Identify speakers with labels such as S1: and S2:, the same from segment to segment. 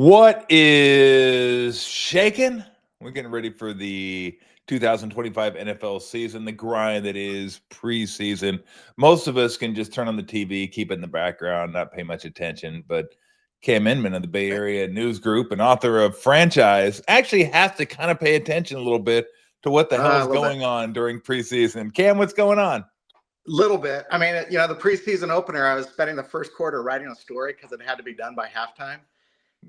S1: What is shaking? We're getting ready for the 2025 NFL season, the grind that is preseason. Most of us can just turn on the TV, keep it in the background, not pay much attention. But Cam Inman of the Bay Area News Group and author of Franchise actually has to kind of pay attention a little bit to what the hell is going on during preseason. Cam, what's going on?
S2: Little bit. I mean, the preseason opener, I was spending the first quarter writing a story because it had to be done by halftime.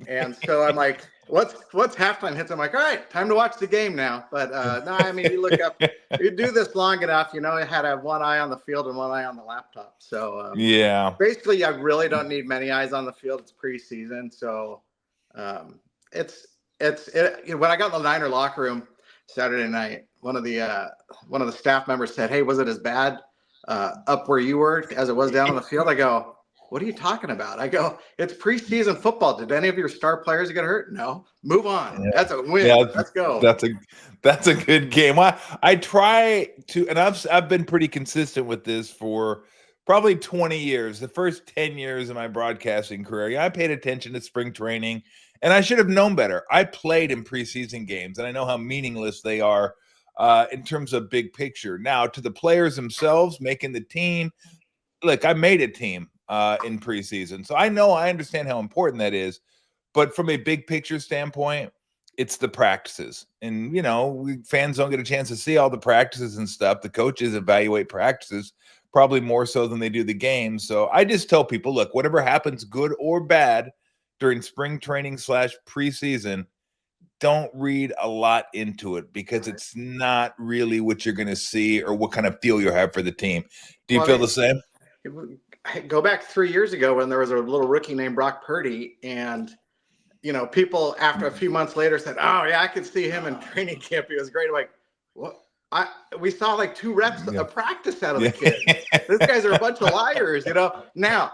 S2: And so I'm like, what's halftime hits? I'm like, all right, time to watch the game now. But no, I mean, you look up, you do this long enough, you had to have one eye on the field and one eye on the laptop. So
S1: yeah,
S2: basically, I really don't need many eyes on the field. It's preseason, so it's when I got in the Niner locker room Saturday night, one of the staff members said, "Hey, was it as bad up where you were as it was down on the field?" I go, "What are you talking about?" I go, "It's preseason football. Did any of your star players get hurt? No. Move on.
S1: Yeah.
S2: That's a win.
S1: Yeah,
S2: let's go."
S1: That's a good game. I try to, and I've been pretty consistent with this for probably 20 years. The first 10 years of my broadcasting career, I paid attention to spring training, and I should have known better. I played in preseason games, and I know how meaningless they are in terms of big picture. Now, to the players themselves making the team, look, I made a team in preseason, so I understand how important that is. But from a big picture standpoint, it's the practices. And, fans don't get a chance to see all the practices and stuff. The coaches evaluate practices probably more so than they do the games. So I just tell people, look, whatever happens, good or bad, during spring training / preseason, don't read a lot into it because it's not really what you're going to see or what kind of feel you have for the team. Do you feel the same?
S2: Go back 3 years ago when there was a little rookie named Brock Purdy, and people after a few months later said, "Oh yeah, I could see him in training camp. He was great." I'm like, what? We saw like 2 reps of practice out of the kid. These guys are a bunch of liars, Now,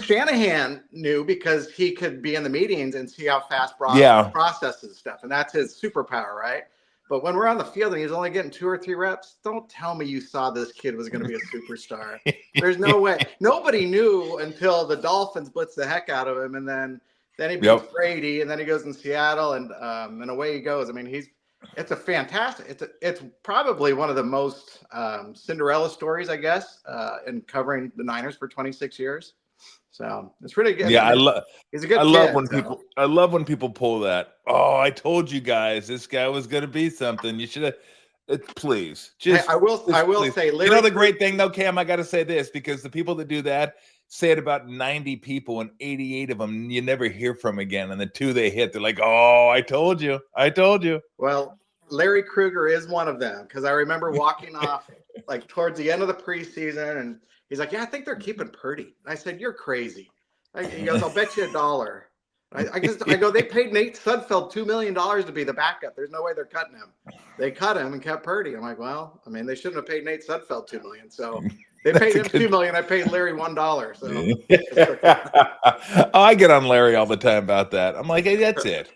S2: Shanahan knew because he could be in the meetings and see how fast Brock processes stuff, and that's his superpower, right? But when we're on the field and he's only getting 2 or 3 reps, don't tell me you saw this kid was going to be a superstar. There's no way. Nobody knew until the Dolphins blitzed the heck out of him, and then he beats Brady, and then he goes in Seattle, and away he goes. I mean, it's a fantastic. It's probably one of the most Cinderella stories, I guess, in covering the Niners for 26 years. So it's really good.
S1: Yeah,
S2: he's a good kid.
S1: I love when people pull that. Oh, I told you guys this guy was going to be something. You should have. Please,
S2: I will say, Larry,
S1: the great thing though, Cam, I got to say this because the people that do that say it about 90 people, and 88 of them you never hear from again. And the 2 they hit, they're like, "Oh, I told you."
S2: Well, Larry Krueger is one of them because I remember walking off like towards the end of the preseason, and he's like, "Yeah, I think they're keeping Purdy." I said, "You're crazy." He goes, "I'll bet you $1." I go, "They paid Nate Sudfeld $2 million to be the backup. There's no way they're cutting him." They cut him and kept Purdy. I'm like, well, I mean, they shouldn't have paid Nate Sudfeld $2 million. So they paid him $2 million. I paid Larry $1.
S1: So I get on Larry all the time about that. I'm like, hey, that's it.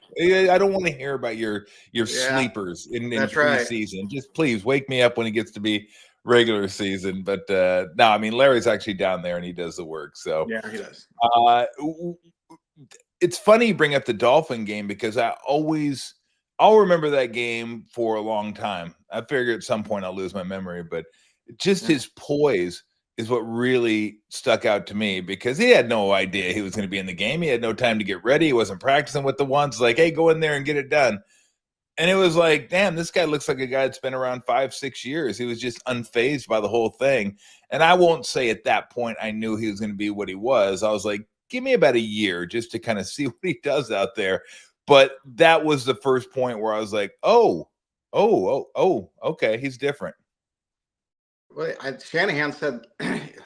S1: I don't want to hear about your sleepers in preseason. Right. Just please wake me up when it gets to be regular season. But no, I mean, Larry's actually down there and he does the work. So
S2: yeah, he does.
S1: It's funny you bring up the Dolphin game because I'll remember that game for a long time. I figure at some point I'll lose my memory, but just his poise is what really stuck out to me because he had no idea he was going to be in the game. He had no time to get ready. He wasn't practicing with the ones like, hey, go in there and get it done. And it was like, damn, this guy looks like a guy that's been around 5-6 years. He was just unfazed by the whole thing. And I won't say at that point I knew he was going to be what he was. I was like, give me about a year just to kind of see what he does out there. But that was the first point where I was like, oh, okay, he's different.
S2: Well, Shanahan said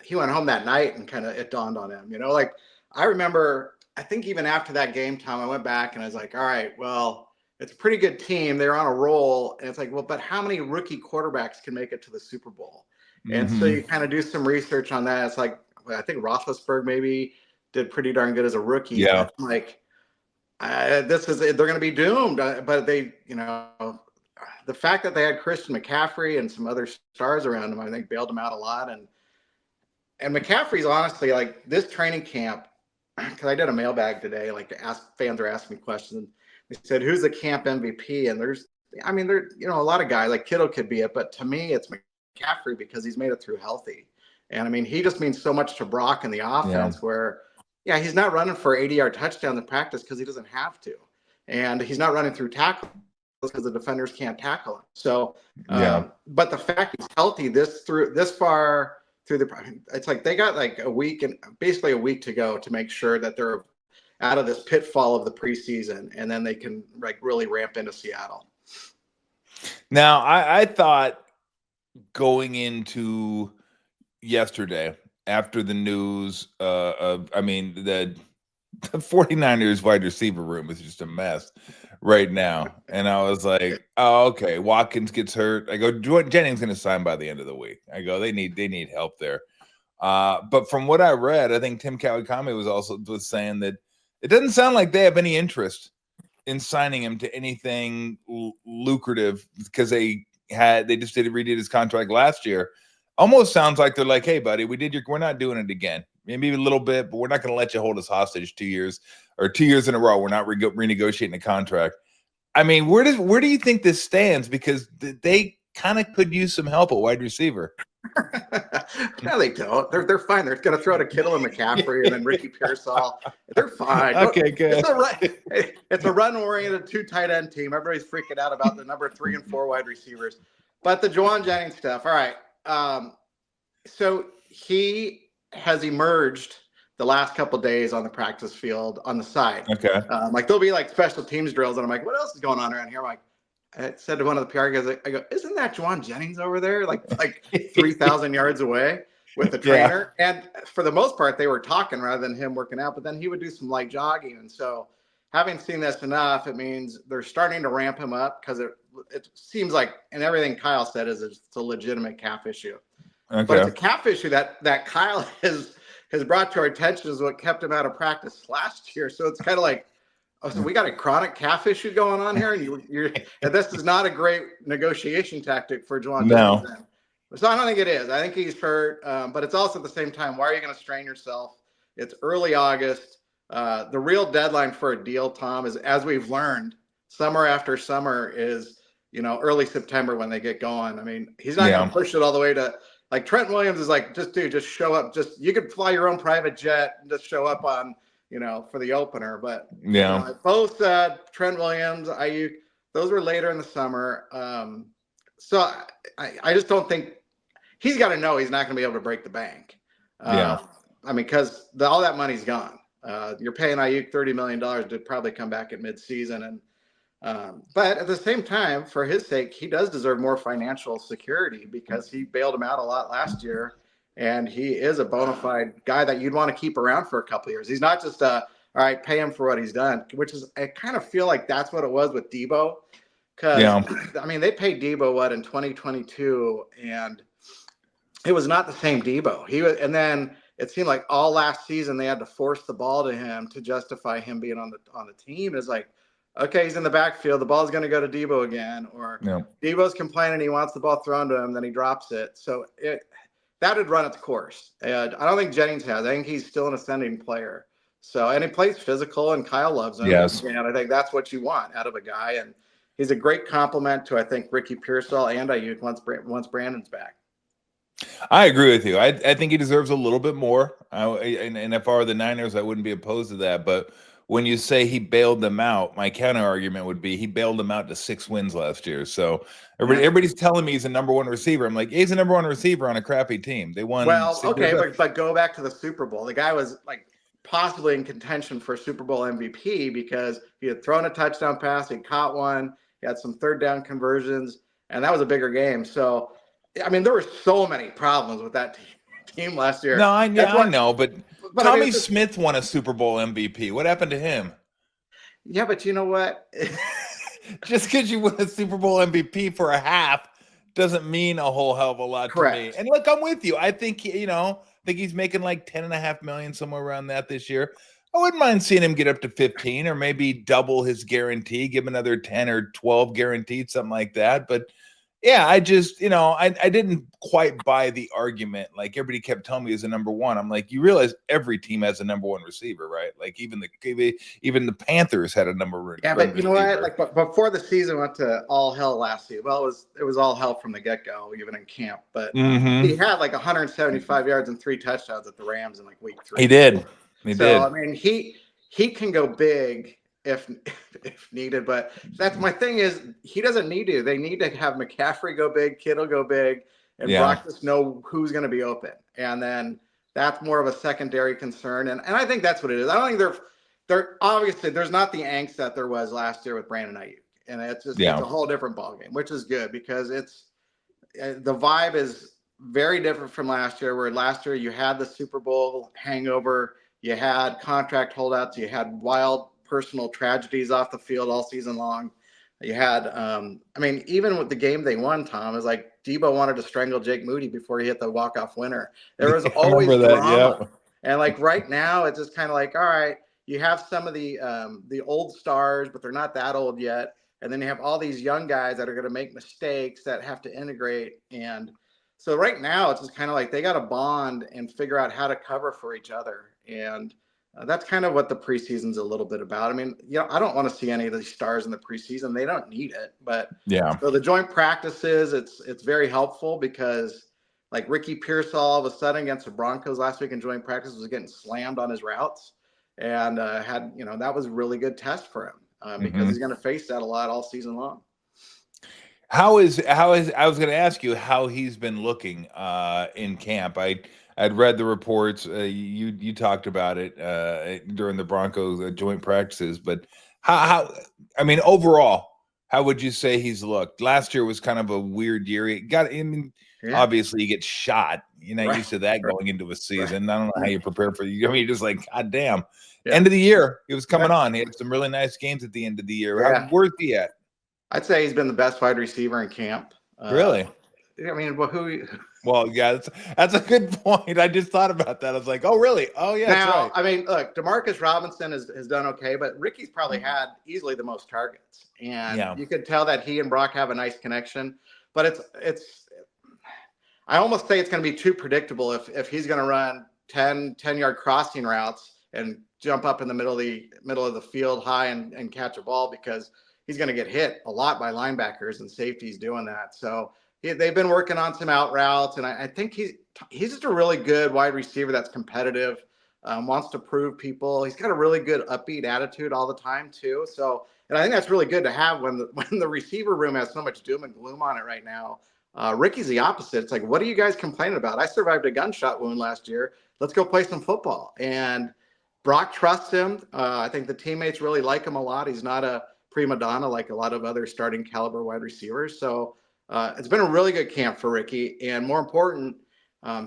S2: he went home that night and kind of it dawned on him, like I remember, I think even after that game, Tom, I went back and I was like, all right, well, it's a pretty good team. They're on a roll. And it's like, well, but how many rookie quarterbacks can make it to the Super Bowl? And so you kind of do some research on that. It's like, I think Roethlisberger maybe did pretty darn good as a rookie.
S1: Yeah.
S2: I'm like, they're going to be doomed. But they, the fact that they had Christian McCaffrey and some other stars around him, I think bailed him out a lot. And McCaffrey's honestly like this training camp, because I did a mailbag today, like fans are asking me questions. They said, "Who's the camp MVP?" And there's a lot of guys like Kittle could be it, but to me, it's McCaffrey because he's made it through healthy. And I mean, he just means so much to Brock in the offense. Where, yeah, he's not running for 80-yard touchdown in practice because he doesn't have to, and he's not running through tackles because the defenders can't tackle him. So, but the fact he's healthy this far through it's like they got like basically a week to go to make sure that they're out of this pitfall of the preseason, and then they can like really ramp into Seattle.
S1: Now, I thought going into yesterday after the news the 49ers wide receiver room is just a mess right now. And I was like, oh, okay, Watkins gets hurt. I go, Jennings going to sign by the end of the week. I go, they need help there. But from what I read, I think Tim Kawakami was saying that it doesn't sound like they have any interest in signing him to anything lucrative because they just redid his contract last year. Almost sounds like they're like, hey, buddy, we're not doing it again. Maybe a little bit, but we're not going to let you hold us hostage 2 years in a row. We're not renegotiating the contract. I mean, where do you think this stands? Because they kind of could use some help at wide receiver.
S2: No, they don't. They're fine. They're going to throw to Kittle and McCaffrey and then Ricky Pearsall. They're fine.
S1: Okay, good.
S2: It's a run-oriented 2 tight end team. Everybody's freaking out about the number 3 and 4 wide receivers. But the Juwan Jennings stuff. All right. So he has emerged the last couple of days on the practice field on the side.
S1: Okay.
S2: Like there'll be like special teams drills, and I'm like, what else is going on around here? I'm like, I said to one of the PR guys, I go, isn't that Juwan Jennings over there? Like 3,000 yards away with the trainer. Yeah. And for the most part, they were talking rather than him working out, but then he would do some light jogging. And so having seen this enough, it means they're starting to ramp him up because it seems like, and everything Kyle said is it's a legitimate calf issue. Okay. But it's a calf issue that Kyle has brought to our attention is what kept him out of practice last year. So it's kind of like, oh, so we got a chronic calf issue going on here, and this is not a great negotiation tactic for Juwan Jennings. So I don't think it is. I think he's hurt, but it's also at the same time, why are you going to strain yourself? It's early August. The real deadline for a deal, Tom, is, as we've learned, summer after summer is, early September when they get going. I mean, he's not going to push it all the way to, like, Trent Williams is like, just show up. You could fly your own private jet and just show up on, for the opener. But both Trent Williams, Ayuk, those were later in the summer. So I just don't think he's got to know he's not going to be able to break the bank. I mean, because all that money's gone. You're paying Ayuk $30 million to probably come back at midseason. And but at the same time, for his sake, he does deserve more financial security because he bailed him out a lot last year. And he is a bona fide guy that you'd want to keep around for a couple of years. He's not just all right, pay him for what he's done, which is, I kind of feel like that's what it was with Debo. Because, I mean, they paid Debo, in 2022, and it was not the same Debo. And then it seemed like all last season they had to force the ball to him to justify him being on the team. It's like, okay, he's in the backfield, the ball's going to go to Debo again, or Debo's complaining he wants the ball thrown to him, then he drops it. So that would run its course. I don't think Jennings has. I think he's still an ascending player. So, and he plays physical, and Kyle loves him.
S1: Yes.
S2: And I think that's what you want out of a guy. And he's a great compliment to, I think, Ricky Pearsall and Ayuk once Brandon's back.
S1: I agree with you. I think he deserves a little bit more. And if I were the Niners, I wouldn't be opposed to that. But when you say he bailed them out, my counter argument would be he bailed them out to 6 wins last year. So everybody's telling me he's a number 1 receiver. I'm like, he's a number 1 receiver on a crappy team. They won.
S2: Well, okay, but go back to the Super Bowl. The guy was like possibly in contention for Super Bowl MVP because he had thrown a touchdown pass, he caught one, he had some third down conversions, and that was a bigger game. So, I mean, there were so many problems with that team last year.
S1: No, I know, but Tommy Smith won a Super Bowl MVP. What happened to him?
S2: Yeah, but you know what?
S1: Just because you win a Super Bowl MVP for a half doesn't mean a whole hell of a lot to me. And look, I'm with you. I think, he's making like $10.5 million, somewhere around that this year. I wouldn't mind seeing him get up to 15 or maybe double his guarantee, give him another 10 or 12 guaranteed, something like that. But, Yeah, I just, I didn't quite buy the argument. Like everybody kept telling me he's a number one. I'm like, you realize every team has a number one receiver, right? Like even the Panthers had a number one
S2: Yeah, but you know what?
S1: receiver.
S2: Like before the season went to all hell last season. Well, it was all hell from the get go, even in camp. But he
S1: Mm-hmm.
S2: had like 175 yards and 3 touchdowns at the Rams in like week 3.
S1: He did. He
S2: So
S1: did.
S2: I mean, he can go big if if needed. But that's my thing is he doesn't need to. They need to have McCaffrey go big, Kittle go big, and
S1: Yeah.
S2: Brock just know who's going to be open. And then that's more of a secondary concern. And I think that's what it is. I don't think they're obviously there's not the angst that there was last year with Brandon Ayuk, and it's a whole different ballgame, which is good because it's the vibe is very different from last year. Where last year you had the Super Bowl hangover, you had contract holdouts, you had wild personal tragedies off the field all season long. You had, I mean, even with the game they won, Tom, is like Debo wanted to strangle Jake Moody before he hit the walk-off winner. There was always drama. Yeah. And like right now, it's just kind of like, all right, you have some of the old stars, but they're not that old yet. And then you have all these young guys that are going to make mistakes that have to integrate. And so right now, it's just kind of like they got to bond and figure out how to cover for each other. And that's kind of what the preseason's a little bit about. I mean, I don't want to see any of these stars in the preseason. They don't need it. But
S1: yeah.
S2: So the joint practices, it's very helpful because like Ricky Pearsall all of a sudden against the Broncos last week in joint practice was getting slammed on his routes. And had that was a really good test for him because he's going to face that a lot all season long.
S1: How is I was going to ask you how he's been looking in camp. I'd read the reports. You talked about it during the Broncos joint practices, but how I mean overall, how would you say he's looked? Last year was kind of a weird year. Obviously you get shot. You're not used to that going into a season. I don't know how you prepare for you. I mean, you're just like, God damn. Yeah. End of the year, he was coming on. He had some really nice games at the end of the year. Where's he at?
S2: I'd say he's been the best wide receiver in camp.
S1: Really?
S2: I mean, well,
S1: Well, yeah, that's a good point. I just thought about that. I was like, oh, really? Oh, yeah.
S2: Now,
S1: that's right.
S2: I mean, look, Demarcus Robinson has done okay, but Ricky's probably had easily the most targets, and you could tell that he and Brock have a nice connection. But it's I almost say it's going to be too predictable if he's going to run 10-yard crossing routes and jump up in the middle of the field high and catch a ball because he's going to get hit a lot by linebackers and safeties doing that. So they've been working on some out routes, and I think he's just a really good wide receiver that's competitive, wants to prove people. He's got a really good upbeat attitude all the time too. So, and I think that's really good to have when the receiver room has so much doom and gloom on it right now. Ricky's the opposite. It's like, what are you guys complaining about? I survived a gunshot wound last year. Let's go play some football. And Brock trusts him. I think the teammates really like him a lot. He's not a prima donna like a lot of other starting caliber wide receivers. So it's been a really good camp for Ricky. And more important,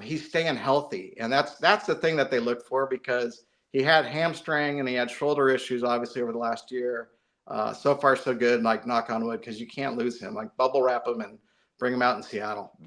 S2: he's staying healthy. And that's the thing that they look for because he had hamstring and he had shoulder issues, obviously, over the last year. So far, so good, like knock on wood, because you can't lose him. Like bubble wrap him and bring him out in Seattle.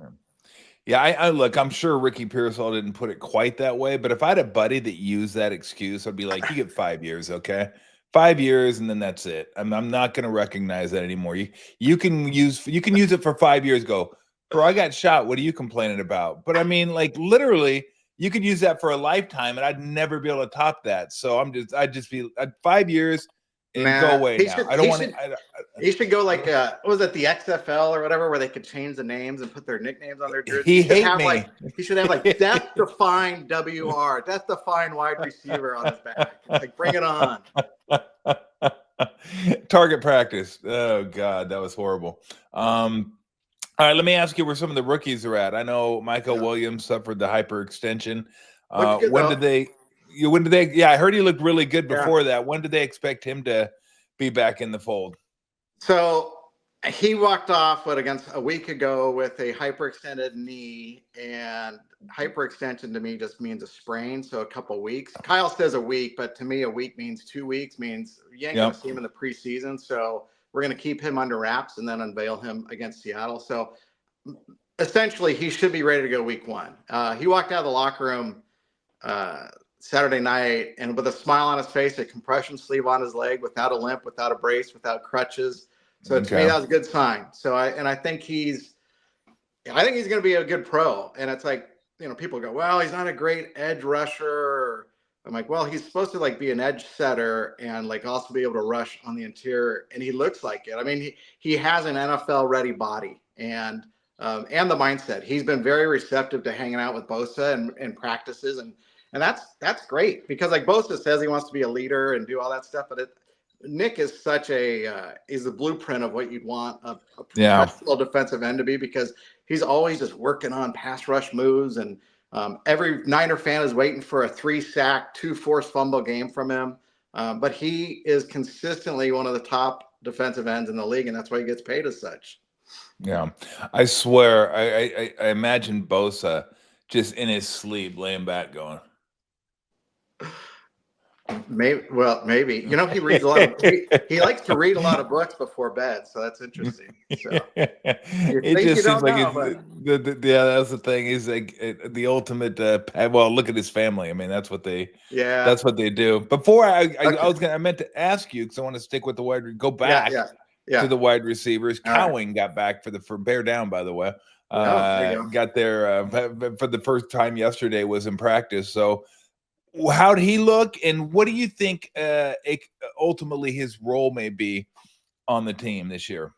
S1: Yeah, I look, I'm sure Ricky Pearsall didn't put it quite that way, but if I had a buddy that used that excuse, I'd be like, you get 5 years, okay? 5 years, and then that's it. I'm not going to recognize that anymore. You can use it for 5 years. Go, bro, I got shot. What are you complaining about? But I mean, like literally, you could use that for a lifetime, and I'd never be able to top that. So I'd just be 5 years. And go away now. I don't want to.
S2: He should go like, what was it, the XFL or whatever, where they could change the names and put their nicknames on their jerseys. He should have like death-defying WR, death-defying wide receiver on his back. Like, bring it on.
S1: Target practice. Oh God, that was horrible. All right, let me ask you where some of the rookies are at. I know Michael Williams suffered the hyperextension. When did they? Yeah, I heard he looked really good before that. When did they expect him to be back in the fold?
S2: So he walked off against a week ago with a hyperextended knee, and hyperextension to me just means a sprain. So a couple of weeks. Kyle says a week, but to me, a week means 2 weeks, means you ain't going to see him in the preseason. So we're going to keep him under wraps and then unveil him against Seattle. So essentially, he should be ready to go week 1. He walked out of the locker room Saturday night and with a smile on his face, a compression sleeve on his leg, without a limp, without a brace, without crutches. So to me, that was a good sign. So I think he's I think he's going to be a good pro. And it's like, people go, well, he's not a great edge rusher. I'm like, well, he's supposed to like be an edge setter and like also be able to rush on the interior. And he looks like it. I mean, he has an NFL ready body and the mindset. He's been very receptive to hanging out with Bosa and practices. And that's great because like Bosa says he wants to be a leader and do all that stuff. But Nick is such he's the blueprint of what you'd want a professional defensive end to be, because he's always just working on pass rush moves, and every Niner fan is waiting for a 3-sack, 2 forced fumble game from him. But he is consistently one of the top defensive ends in the league, and that's why he gets paid as such.
S1: Yeah, I swear, I imagine Bosa just in his sleep, laying back, going.
S2: Maybe he reads a lot of he likes to read a lot of books before bed, so that's interesting. So
S1: it just seems like that's the thing. He's like the ultimate. Well, look at his family. I mean, that's what they do. Before I meant to ask you, because I want to stick with the go back to the wide receivers. Cowing got back for bear down, by the way. Got there for the first time yesterday, was in practice. So how did he look, and what do you think ultimately his role may be on the team this year?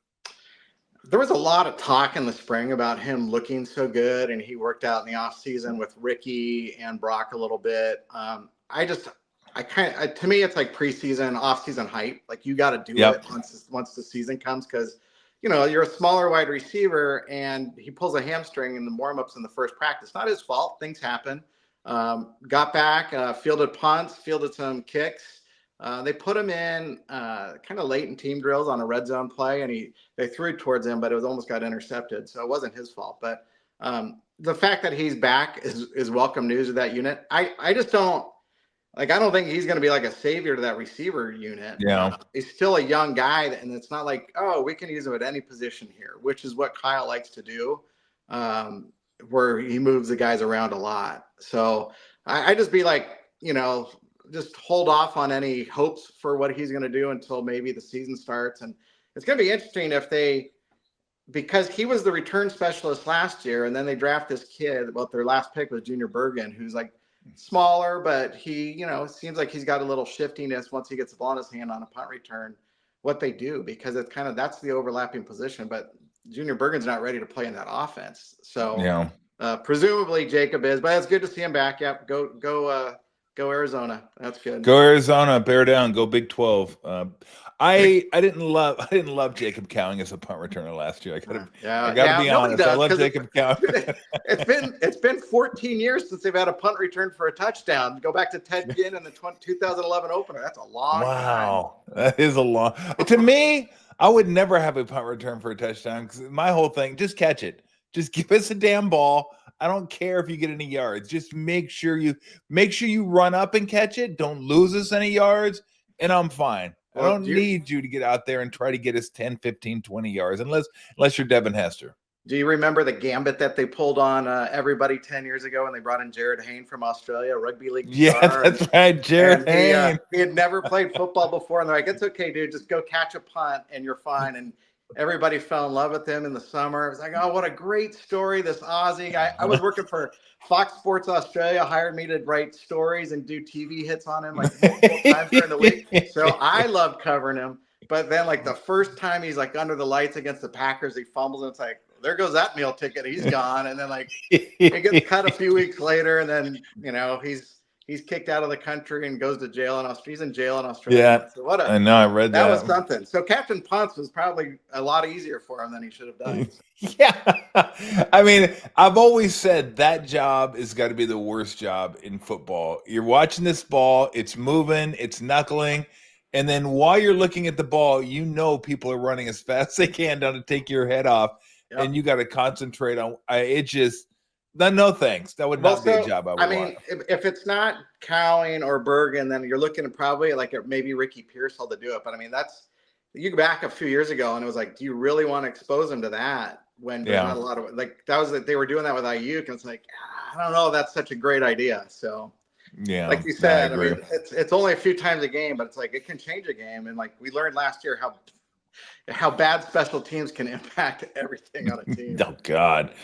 S2: There was a lot of talk in the spring about him looking so good, and he worked out in the off season with Ricky and Brock a little bit. To me, it's like preseason, off season hype. Like you got to do it once the season comes, because you're a smaller wide receiver, and he pulls a hamstring in the warm-ups in the first practice. Not his fault. Things happen. Got back, fielded punts, fielded some kicks. They put him in kind of late in team drills on a red zone play, and they threw it towards him, but it almost got intercepted. So it wasn't his fault. But the fact that he's back is welcome news of that unit. I just don't I don't think he's going to be like a savior to that receiver unit.
S1: Yeah.
S2: He's still a young guy, and it's not like, oh, we can use him at any position here, which is what Kyle likes to do. Where he moves the guys around a lot. So I just be like, just hold off on any hopes for what he's going to do until maybe the season starts. And it's going to be interesting because he was the return specialist last year, and then they draft this kid. Well, their last pick was Junior Bergen, who's like smaller, but he, it seems like he's got a little shiftiness once he gets the ball in his hand on a punt return, what they do, because it's that's the overlapping position. But Junior Bergen's not ready to play in that offense. So presumably Jacob is, but it's good to see him back. Yep. Go Arizona. That's good.
S1: Go Arizona, bear down, go Big 12. I didn't love Jacob Cowing as a punt returner last year. I gotta be honest. I love Jacob Cowing.
S2: It's been 14 years since they've had a punt return for a touchdown. Go back to Ted Ginn in the 2011 opener. That's a long time.
S1: That is a long. To me, I would never have a punt return for a touchdown, because my whole thing, just catch it. Just give us a damn ball. I don't care if you get any yards. Just make sure you run up and catch it. Don't lose us any yards, and I'm fine. Well, I don't need you to get out there and try to get us 10, 15, 20 yards, unless you're Devin Hester.
S2: Do you remember the gambit that they pulled on everybody 10 years ago when they brought in Jared Hayne from Australia, rugby league star?
S1: Yeah, that's right, Jared Hayne.
S2: He had never played football before, and they're like, it's okay, dude, just go catch a punt and you're fine. And everybody fell in love with him in the summer. It was like, oh, what a great story, this Aussie. I was working for Fox Sports Australia, hired me to write stories and do TV hits on him like multiple times during the week. So I loved covering him. But then like the first time he's like under the lights against the Packers, he fumbles, and it's like, there goes that meal ticket. He's gone. And then like he gets cut a few weeks later, and then he's kicked out of the country and goes to jail in Australia. He's in jail in Australia.
S1: Yeah,
S2: so
S1: I know. I read that.
S2: That was something. So Captain Punts was probably a lot easier for him than he should have done.
S1: Yeah. I mean, I've always said that job has got to be the worst job in football. You're watching this ball, it's moving, it's knuckling. And then while you're looking at the ball, people are running as fast as they can down to take your head off. Yep. And you got to concentrate on it. Just no thanks. That would not be a job I would want.
S2: If it's not Cowing or Bergen, then you're looking at probably like maybe Ricky Pearsall to do it. But I mean, you go back a few years ago, and it was like, do you really want to expose him to that when there's not a lot of they were doing that with Ayuk, and it's like, I don't know, that's such a great idea. So
S1: yeah,
S2: like you said, I mean, it's only a few times a game, but it's like it can change a game. And like we learned last year how how bad special teams can impact everything on a team.
S1: Oh God,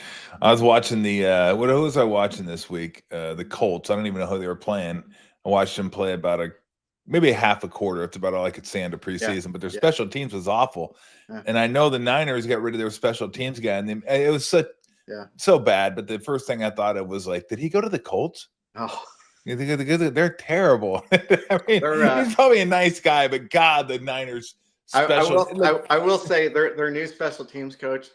S1: I was watching the who was I watching this week? The Colts. I don't even know who they were playing. I watched them play about maybe a half a quarter. It's about all I could say into preseason. But their special teams was awful, and I know the Niners got rid of their special teams guy, and it was so bad. But the first thing I thought of was like, did he go to the Colts?
S2: Oh,
S1: they're terrible. I mean, he's probably a nice guy, but God, the Niners.
S2: I will say their new special teams coach.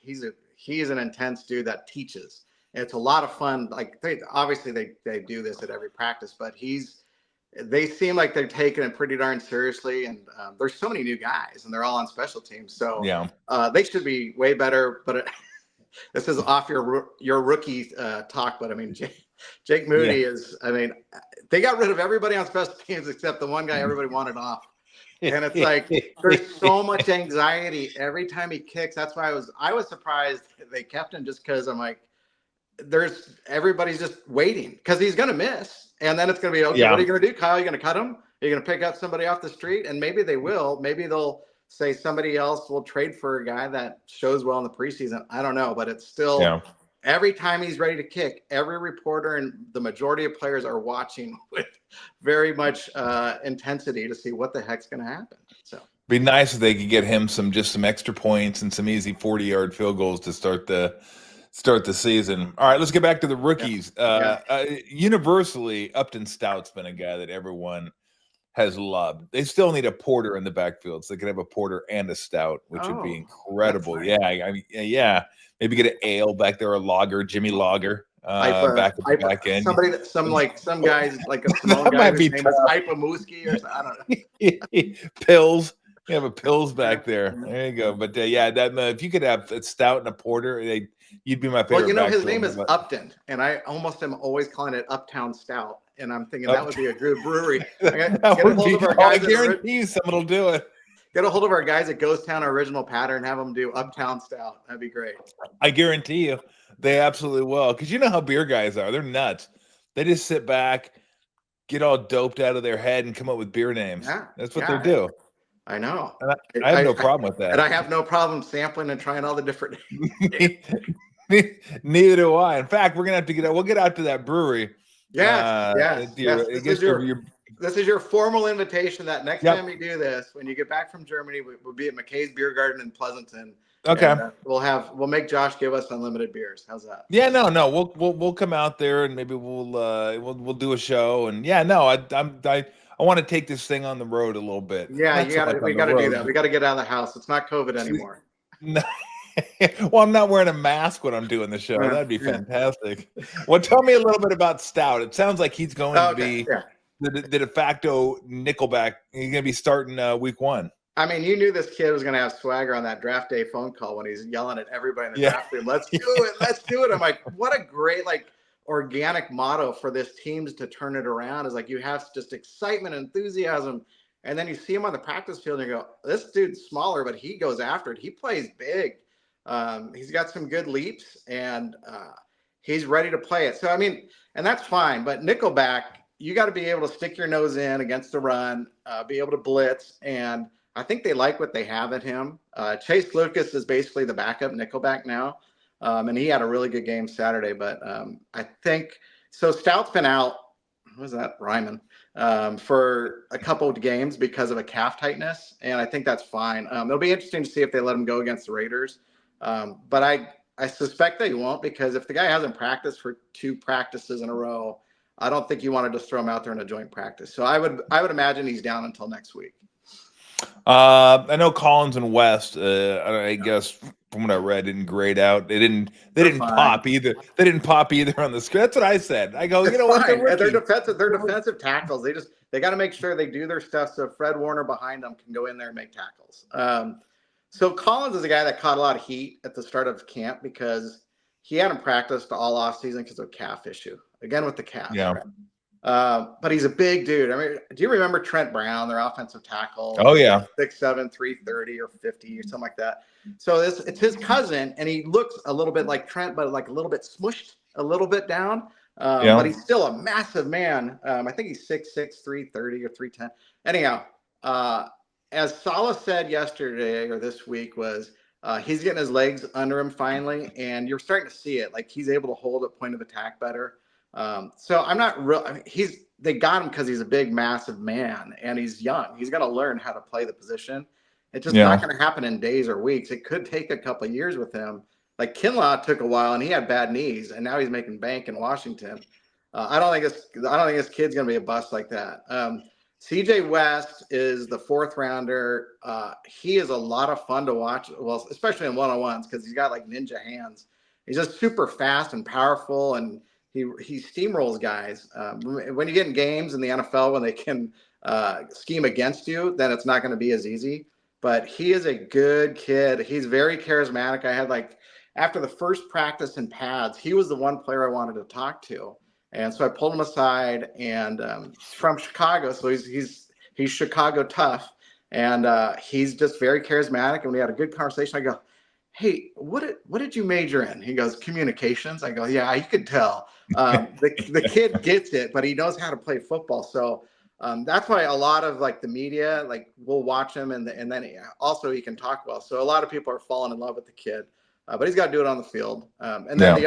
S2: He's an intense dude that teaches. And it's a lot of fun. Like they do this at every practice, but they seem like they're taking it pretty darn seriously. And there's so many new guys, and they're all on special teams. So they should be way better. But this is off your rookie talk. But I mean, Jake Moody is. I mean, they got rid of everybody on special teams except the one guy everybody wanted off. And it's like there's so much anxiety every time he kicks. That's why I was surprised they kept him, just because I'm like, everybody's just waiting because he's gonna miss, and then it's gonna be okay. What are you gonna do, Kyle? Are you gonna cut him? Are you gonna pick up somebody off the street? And maybe they will. Maybe they'll say somebody else will trade for a guy that shows well in the preseason. I don't know, but it's still every time he's ready to kick, every reporter and the majority of players are watching with very much intensity to see what the heck's going to happen. So
S1: be nice if they could get him some extra points and some easy 40-yard field goals to start the season. All right, let's get back to the rookies. Universally, Upton Stout's been a guy that everyone has loved. They still need a Porter in the backfield, so they could have a Porter and a Stout, which would be incredible. Nice. Maybe get an Ale back there, a Lager, Jimmy Lager, back at the back end.
S2: Some guys like a Simone guy whose name is Ipamuski or something. I don't know.
S1: Pills. You have a Pills back there. There you go. But if you could have a Stout and a Porter, you'd be my favorite.
S2: Well, his name is Upton, and I almost am always calling it Uptown Stout, and I'm thinking that would be a good brewery.
S1: I guarantee you someone will do it.
S2: Get a hold of our guys at Ghost Town Original Pattern, have them do Uptown Stout. That'd be great.
S1: I guarantee you they absolutely will. Because you know how beer guys are. They're nuts. They just sit back, get all doped out of their head, and come up with beer names. That's what they do.
S2: I know.
S1: And I have no problem with that.
S2: And I have no problem sampling and trying all the different
S1: Neither do I. In fact, we'll get out to that brewery.
S2: Yes. This is your formal invitation that next time we do this, when you get back from Germany, we'll be at McKay's Beer Garden in Pleasanton.
S1: Okay.
S2: And, we'll make Josh give us unlimited beers. How's that?
S1: Yeah, no. We'll come out there and maybe we'll do a show. And I want to take this thing on the road a little bit.
S2: Yeah, we got to do that. We got to get out of the house. It's not COVID anymore.
S1: No. Well, I'm not wearing a mask when I'm doing the show. That'd be fantastic. Well, tell me a little bit about Stout. It sounds like he's going to be the de facto nickelback. He's going to be starting week 1.
S2: I mean, you knew this kid was going to have swagger on that draft day phone call when he's yelling at everybody in the draft room. Let's do it. Let's do it. I'm like, what a great, organic motto for this team to turn it around is you have just excitement, enthusiasm. And then you see him on the practice field and you go, this dude's smaller, but he goes after it. He plays big. He's got some good leaps and he's ready to play it. So, I mean, and that's fine, but nickelback, you got to be able to stick your nose in against the run, be able to blitz. And I think they like what they have at him. Chase Lucas is basically the backup nickelback now. And he had a really good game Saturday, but I think so. Stout's been out. What was that? Ryman for a couple of games because of a calf tightness. And I think that's fine. It'll be interesting to see if they let him go against the Raiders. But I suspect they won't, because if the guy hasn't practiced for 2 practices in a row, I don't think you want to just throw him out there in a joint practice. So I would imagine he's down until next week.
S1: I know Collins and West, I guess from what I read, didn't grade out. They didn't pop either. They didn't pop either on the screen. That's what I said. I go, you know what?
S2: They're defensive tackles. They got to make sure they do their stuff so Fred Warner behind them can go in there and make tackles. So Collins is a guy that caught a lot of heat at the start of camp because he hadn't practiced all offseason because of a calf issue. Again with the calf.
S1: Yeah.
S2: But he's a big dude. I mean, do you remember Trent Brown, their offensive tackle?
S1: Oh, yeah.
S2: 6'7", 330 or 50 or something like that. So it's his cousin, and he looks a little bit like Trent, but a little bit smushed, a little bit down. But he's still a massive man. I think he's 6'6", 330 or 310. Anyhow, as Salah said yesterday or this week was he's getting his legs under him finally, and you're starting to see it. Like he's able to hold at point of attack better. So I'm not real. I mean, they got him because he's a big, massive man, and he's young. He's going to learn how to play the position. It's just not going to happen in days or weeks. It could take a couple of years with him. Like Kinlaw took a while, and he had bad knees, and now he's making bank in Washington. I don't think this kid's going to be a bust like that. CJ West is the 4th rounder. He is a lot of fun to watch. Well, especially in one-on-ones because he's got like ninja hands. He's just super fast and powerful, and he steamrolls guys. When you get in games in the NFL when they can scheme against you, then it's not going to be as easy. But he is a good kid. He's very charismatic. I had after the first practice in pads, he was the one player I wanted to talk to. And so I pulled him aside, and he's from Chicago, so he's Chicago tough, and he's just very charismatic. And we had a good conversation. I go, "Hey, what did you major in?" He goes, "Communications." I go, "Yeah, you could tell. The kid gets it, but he knows how to play football." So that's why a lot of the media will watch him, and then also he can talk well. So a lot of people are falling in love with the kid, but he's got to do it on the field. And then the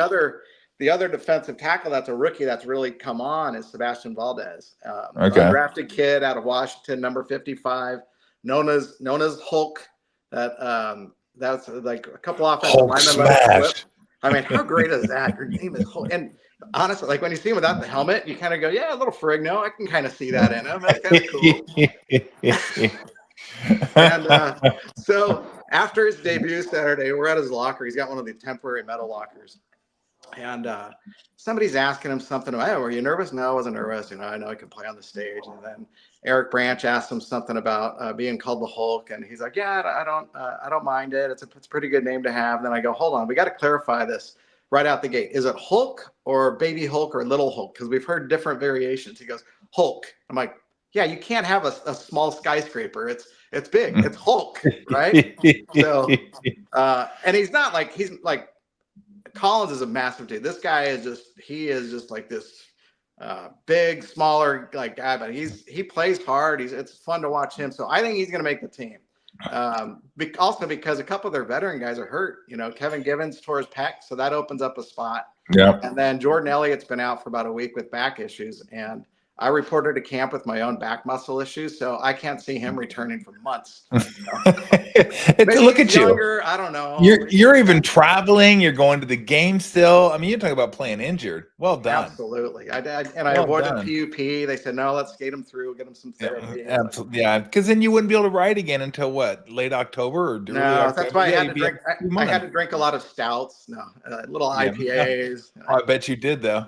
S2: other defensive tackle that's a rookie that's really come on is Sebastian Valdez, undrafted kid out of Washington, number 55, known as Hulk. That's like a couple offensive linemen let it slip. I mean, how great is that? Your name is Hulk. And honestly, when you see him without the helmet, you kind of go, "Yeah, a little Ferrigno. I can kind of see that in him. That's kind of cool." And so after his debut Saturday, we're at his locker. He's got one of the temporary metal lockers. And somebody's asking him something. "Oh, were you nervous?" "No, I wasn't nervous. I know I can play on the stage." And then Eric Branch asked him something about being called the Hulk, and he's like, "Yeah, I don't mind it. It's a pretty good name to have." And then I go, "Hold on, we got to clarify this right out the gate. Is it Hulk or Baby Hulk or Little Hulk? Because we've heard different variations." He goes, "Hulk." I'm like, "Yeah, you can't have a small skyscraper. It's big. It's Hulk, right?" So, and he's like. Collins is a massive dude. This guy is just like this big, smaller guy, but he plays hard. It's fun to watch him. So I think he's going to make the team. Also because a couple of their veteran guys are hurt. Kevin Givens tore his pec, so that opens up a spot.
S1: Yeah.
S2: And then Jordan Elliott's been out for about a week with back issues, and I reported to camp with my own back muscle issues, so I can't see him returning for months.
S1: Look at
S2: younger, I don't know.
S1: You're even traveling. You're going to the game still. I mean, you're talking about playing injured. Well done.
S2: Absolutely. I avoided PUP. They said, "No, let's skate him through, get him some therapy."
S1: Absolutely. Yeah, because then you wouldn't be able to ride again until what, late October or early October?
S2: That's why I had to drink. I had to drink a lot of stouts. Little IPAs.
S1: I bet you did though.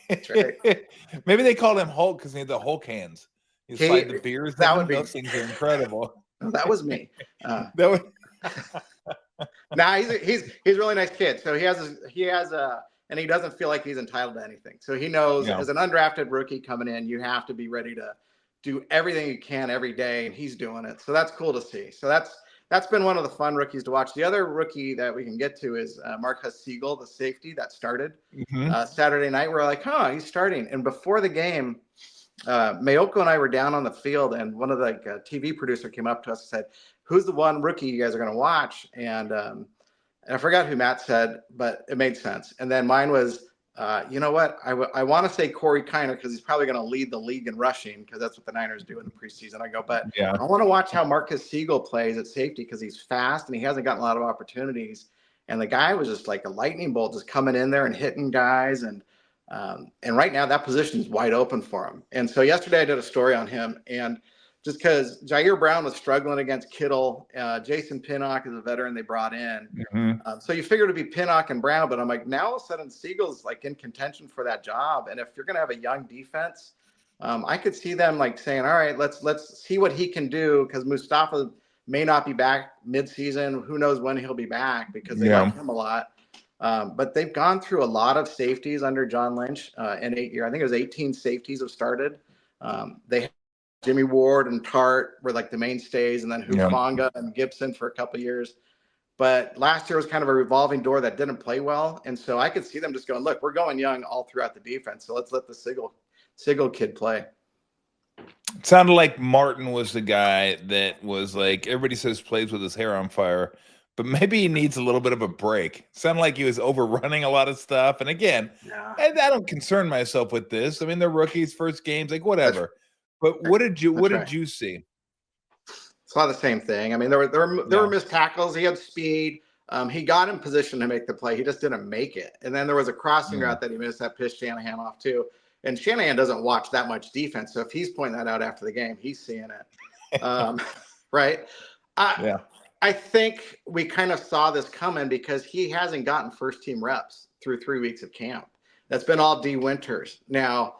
S2: That's right.
S1: Maybe they called him Hulk because he had the Hulk hands. You slide the beers. Those things are incredible.
S2: That was me. He's a really nice kid. So and he doesn't feel like he's entitled to anything. So he knows as an undrafted rookie coming in, you have to be ready to do everything you can every day, and he's doing it. So that's cool to see. So that's been one of the fun rookies to watch. The other rookie that we can get to is Marcus Siegel, the safety that started Saturday night. We're like, he's starting. And before the game, Mayoko and I were down on the field, and one of the TV producer came up to us and said, "Who's the one rookie you guys are going to watch?" And I forgot who Matt said, but it made sense. And then mine was, you know what? I want to say Corey Kiner because he's probably going to lead the league in rushing because that's what the Niners do in the preseason. I go, but I want to watch how Marcus Siegel plays at safety because he's fast and he hasn't gotten a lot of opportunities. And the guy was just like a lightning bolt, just coming in there and hitting guys. And right now that position is wide open for him. And so yesterday I did a story on him, and just because Jair Brown was struggling against Kittle, Jason Pinnock is a veteran they brought in. So you figured it'd be Pinnock and Brown, but I'm like, now all of a sudden Siegel's in contention for that job. And if you're going to have a young defense, I could see them saying, all right, let's see what he can do, because Mustafa may not be back midseason. Who knows when he'll be back, because they like him a lot. But they've gone through a lot of safeties under John Lynch in 8 years. I think it was 18 safeties have started. They Jimmy Ward and Tart were the mainstays, and then Hufanga and Gibson for a couple of years. But last year was kind of a revolving door that didn't play well. And so I could see them just going, look, we're going young all throughout the defense, so let's let the Siegel kid play.
S1: It sounded like Martin was the guy that was like, everybody says plays with his hair on fire, but maybe he needs a little bit of a break. Sounded like he was overrunning a lot of stuff. And again,
S2: Yeah,
S1: I don't concern myself with this. I mean, they're rookies, first games, like
S2: that's
S1: whatever. But what did
S2: right.
S1: you see?
S2: Saw the same thing. I mean, there were
S1: Yeah.
S2: missed tackles. He had speed. He got in position to make the play. He just didn't make it. And then there was a crossing
S1: Yeah.
S2: route that he missed that pissed Shanahan off too. And Shanahan doesn't watch that much defense, so if he's pointing that out after the game, he's seeing it. Right?
S1: Yeah.
S2: I think we kind of saw this coming because he hasn't gotten first team reps through 3 weeks of camp. That's been all D Winters. Now,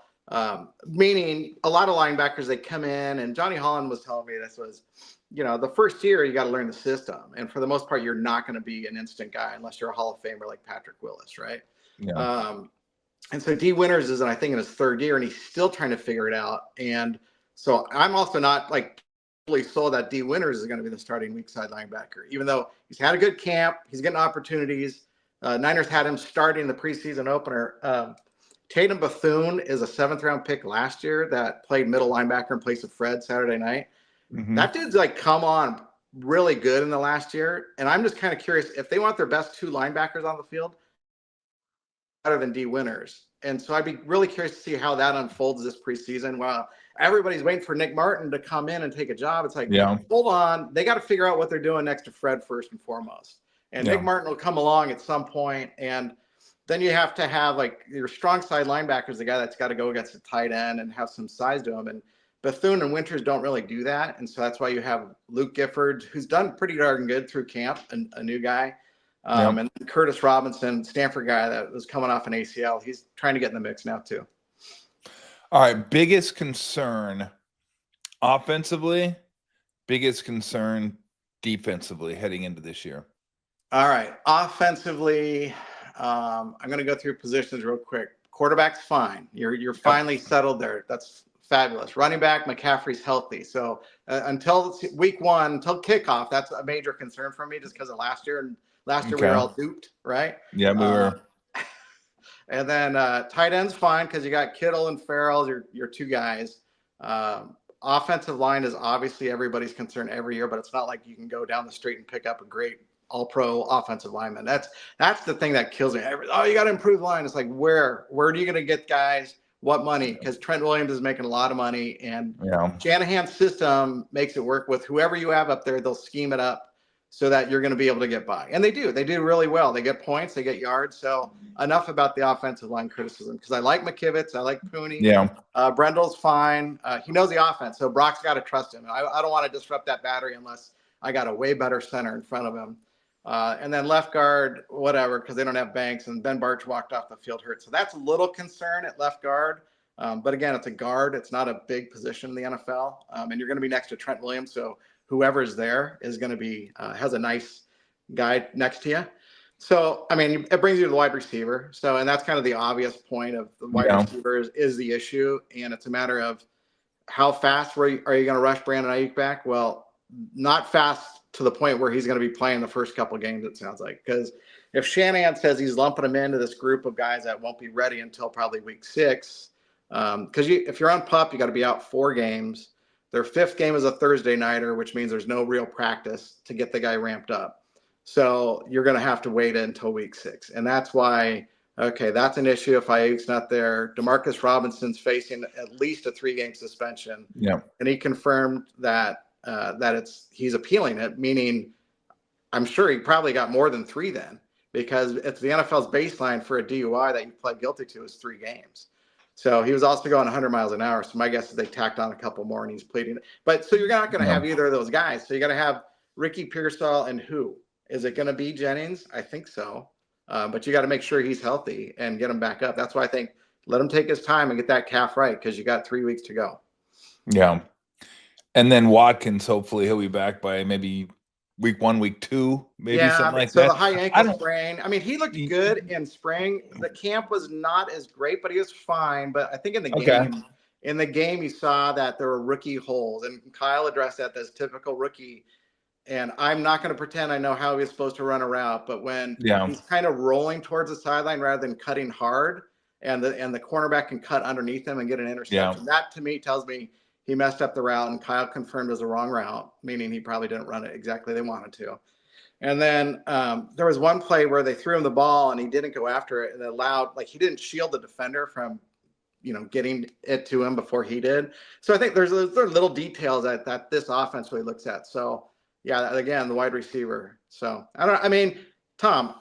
S2: meaning a lot of linebackers, they come in, and Johnny Holland was telling me this was, the first year you got to learn the system. And for the most part, you're not going to be an instant guy unless you're a Hall of Famer like Patrick Willis, right?
S1: Yeah.
S2: And so D Winters is, I think, in his third year, and he's still trying to figure it out. And so I'm also not like totally sold that D Winters is going to be the starting weak side linebacker, even though he's had a good camp, he's getting opportunities. Niners had him starting the preseason opener. Tatum Bethune is a 7th-round pick last year that played middle linebacker in place of Fred Saturday night.
S1: Mm-hmm.
S2: That dude's like come on really good in the last year. And I'm just kind of curious if they want their best 2 linebackers on the field better than D Winters. And so I'd be really curious to see how that unfolds this preseason. While everybody's waiting for Nick Martin to come in and take a job, it's like, hold on, they got to figure out what they're doing next to Fred first and foremost. And Nick Martin will come along at some point, and then you have to have like your strong side linebackers, the guy that's got to go against a tight end and have some size to him. And Bethune and Winters don't really do that. And so that's why you have Luke Gifford, who's done pretty darn good through camp, and a new guy. And Curtis Robinson, Stanford guy that was coming off an ACL. He's trying to get in the mix now too.
S1: All right. Biggest concern offensively, biggest concern defensively heading into this year.
S2: All right. Offensively, I'm going to go through positions real quick. Quarterback's fine. You're finally settled there. That's fabulous. Running back, McCaffrey's healthy. So until week 1, until kickoff, that's a major concern for me just because of last year. And last year we were all duped, right?
S1: Yeah, we were.
S2: And then tight end's fine because you got Kittle and Farrell, your 2 guys. Offensive line is obviously everybody's concern every year, but it's not like you can go down the street and pick up a great all-pro offensive lineman. That's the thing that kills me. You got to improve the line. It's like, where are you going to get guys? What money? Because Trent Williams is making a lot of money, and Shanahan's system makes it work with whoever you have up there. They'll scheme it up so that you're going to be able to get by. And they do really well. They get points, they get yards. So enough about the offensive line criticism, because I like McKivitz, I like Pooney. Brendel's fine. He knows the offense, so Brock's got to trust him. I don't want to disrupt that battery unless I got a way better center in front of him. And then left guard, whatever, because they don't have Banks, and Ben Barch walked off the field hurt. So that's a little concern at left guard. But again, it's a guard. It's not a big position in the NFL. And you're going to be next to Trent Williams. So whoever's there is going to be, has a nice guy next to you. So, I mean, it brings you to the wide receiver. So, and that's kind of the obvious point of the wide receivers is the issue. And it's a matter of how fast are you going to rush Brandon Ayuk back? Well, not fast to the point where he's going to be playing the first couple of games, it sounds like. Because if Shanahan says he's lumping him into this group of guys that won't be ready until probably week 6, because if you're on PUP, you got to be out 4 games. Their 5th game is a Thursday nighter, which means there's no real practice to get the guy ramped up. So you're going to have to wait until week 6. And that's why, that's an issue if Ayuk's not there. Demarcus Robinson's facing at least a 3-game suspension. And he confirmed that he's appealing it, meaning I'm sure he probably got more than 3 then, because it's the NFL's baseline for a DUI that you pled guilty to is 3 games. So he was also going 100 miles an hour. So my guess is they tacked on a couple more and he's pleading. But so you're not going to have either of those guys. So you got to have Ricky Pearsall, and who? Is it going to be Jennings? I think so. But you got to make sure he's healthy and get him back up. That's why I think let him take his time and get that calf right, because you got 3 weeks to go.
S1: Yeah. And then Watkins, hopefully he'll be back by maybe week 1, week 2, maybe something like that.
S2: So the high ankle sprain. I mean, he looked good in spring. The camp was not as great, but he was fine. But I think in the game, you saw that there were rookie holes, and Kyle addressed that as typical rookie. And I'm not going to pretend I know how he's supposed to run a route, but when he's kind of rolling towards the sideline rather than cutting hard, and the cornerback can cut underneath him and get an interception, that to me tells me he messed up the route, and Kyle confirmed it was the wrong route, meaning he probably didn't run it exactly they wanted to. And then there was one play where they threw him the ball and he didn't go after it, and it allowed, like, he didn't shield the defender from, getting it to him before he did. So I think there are little details that this offense really looks at. So yeah, again, the wide receiver. So Tom,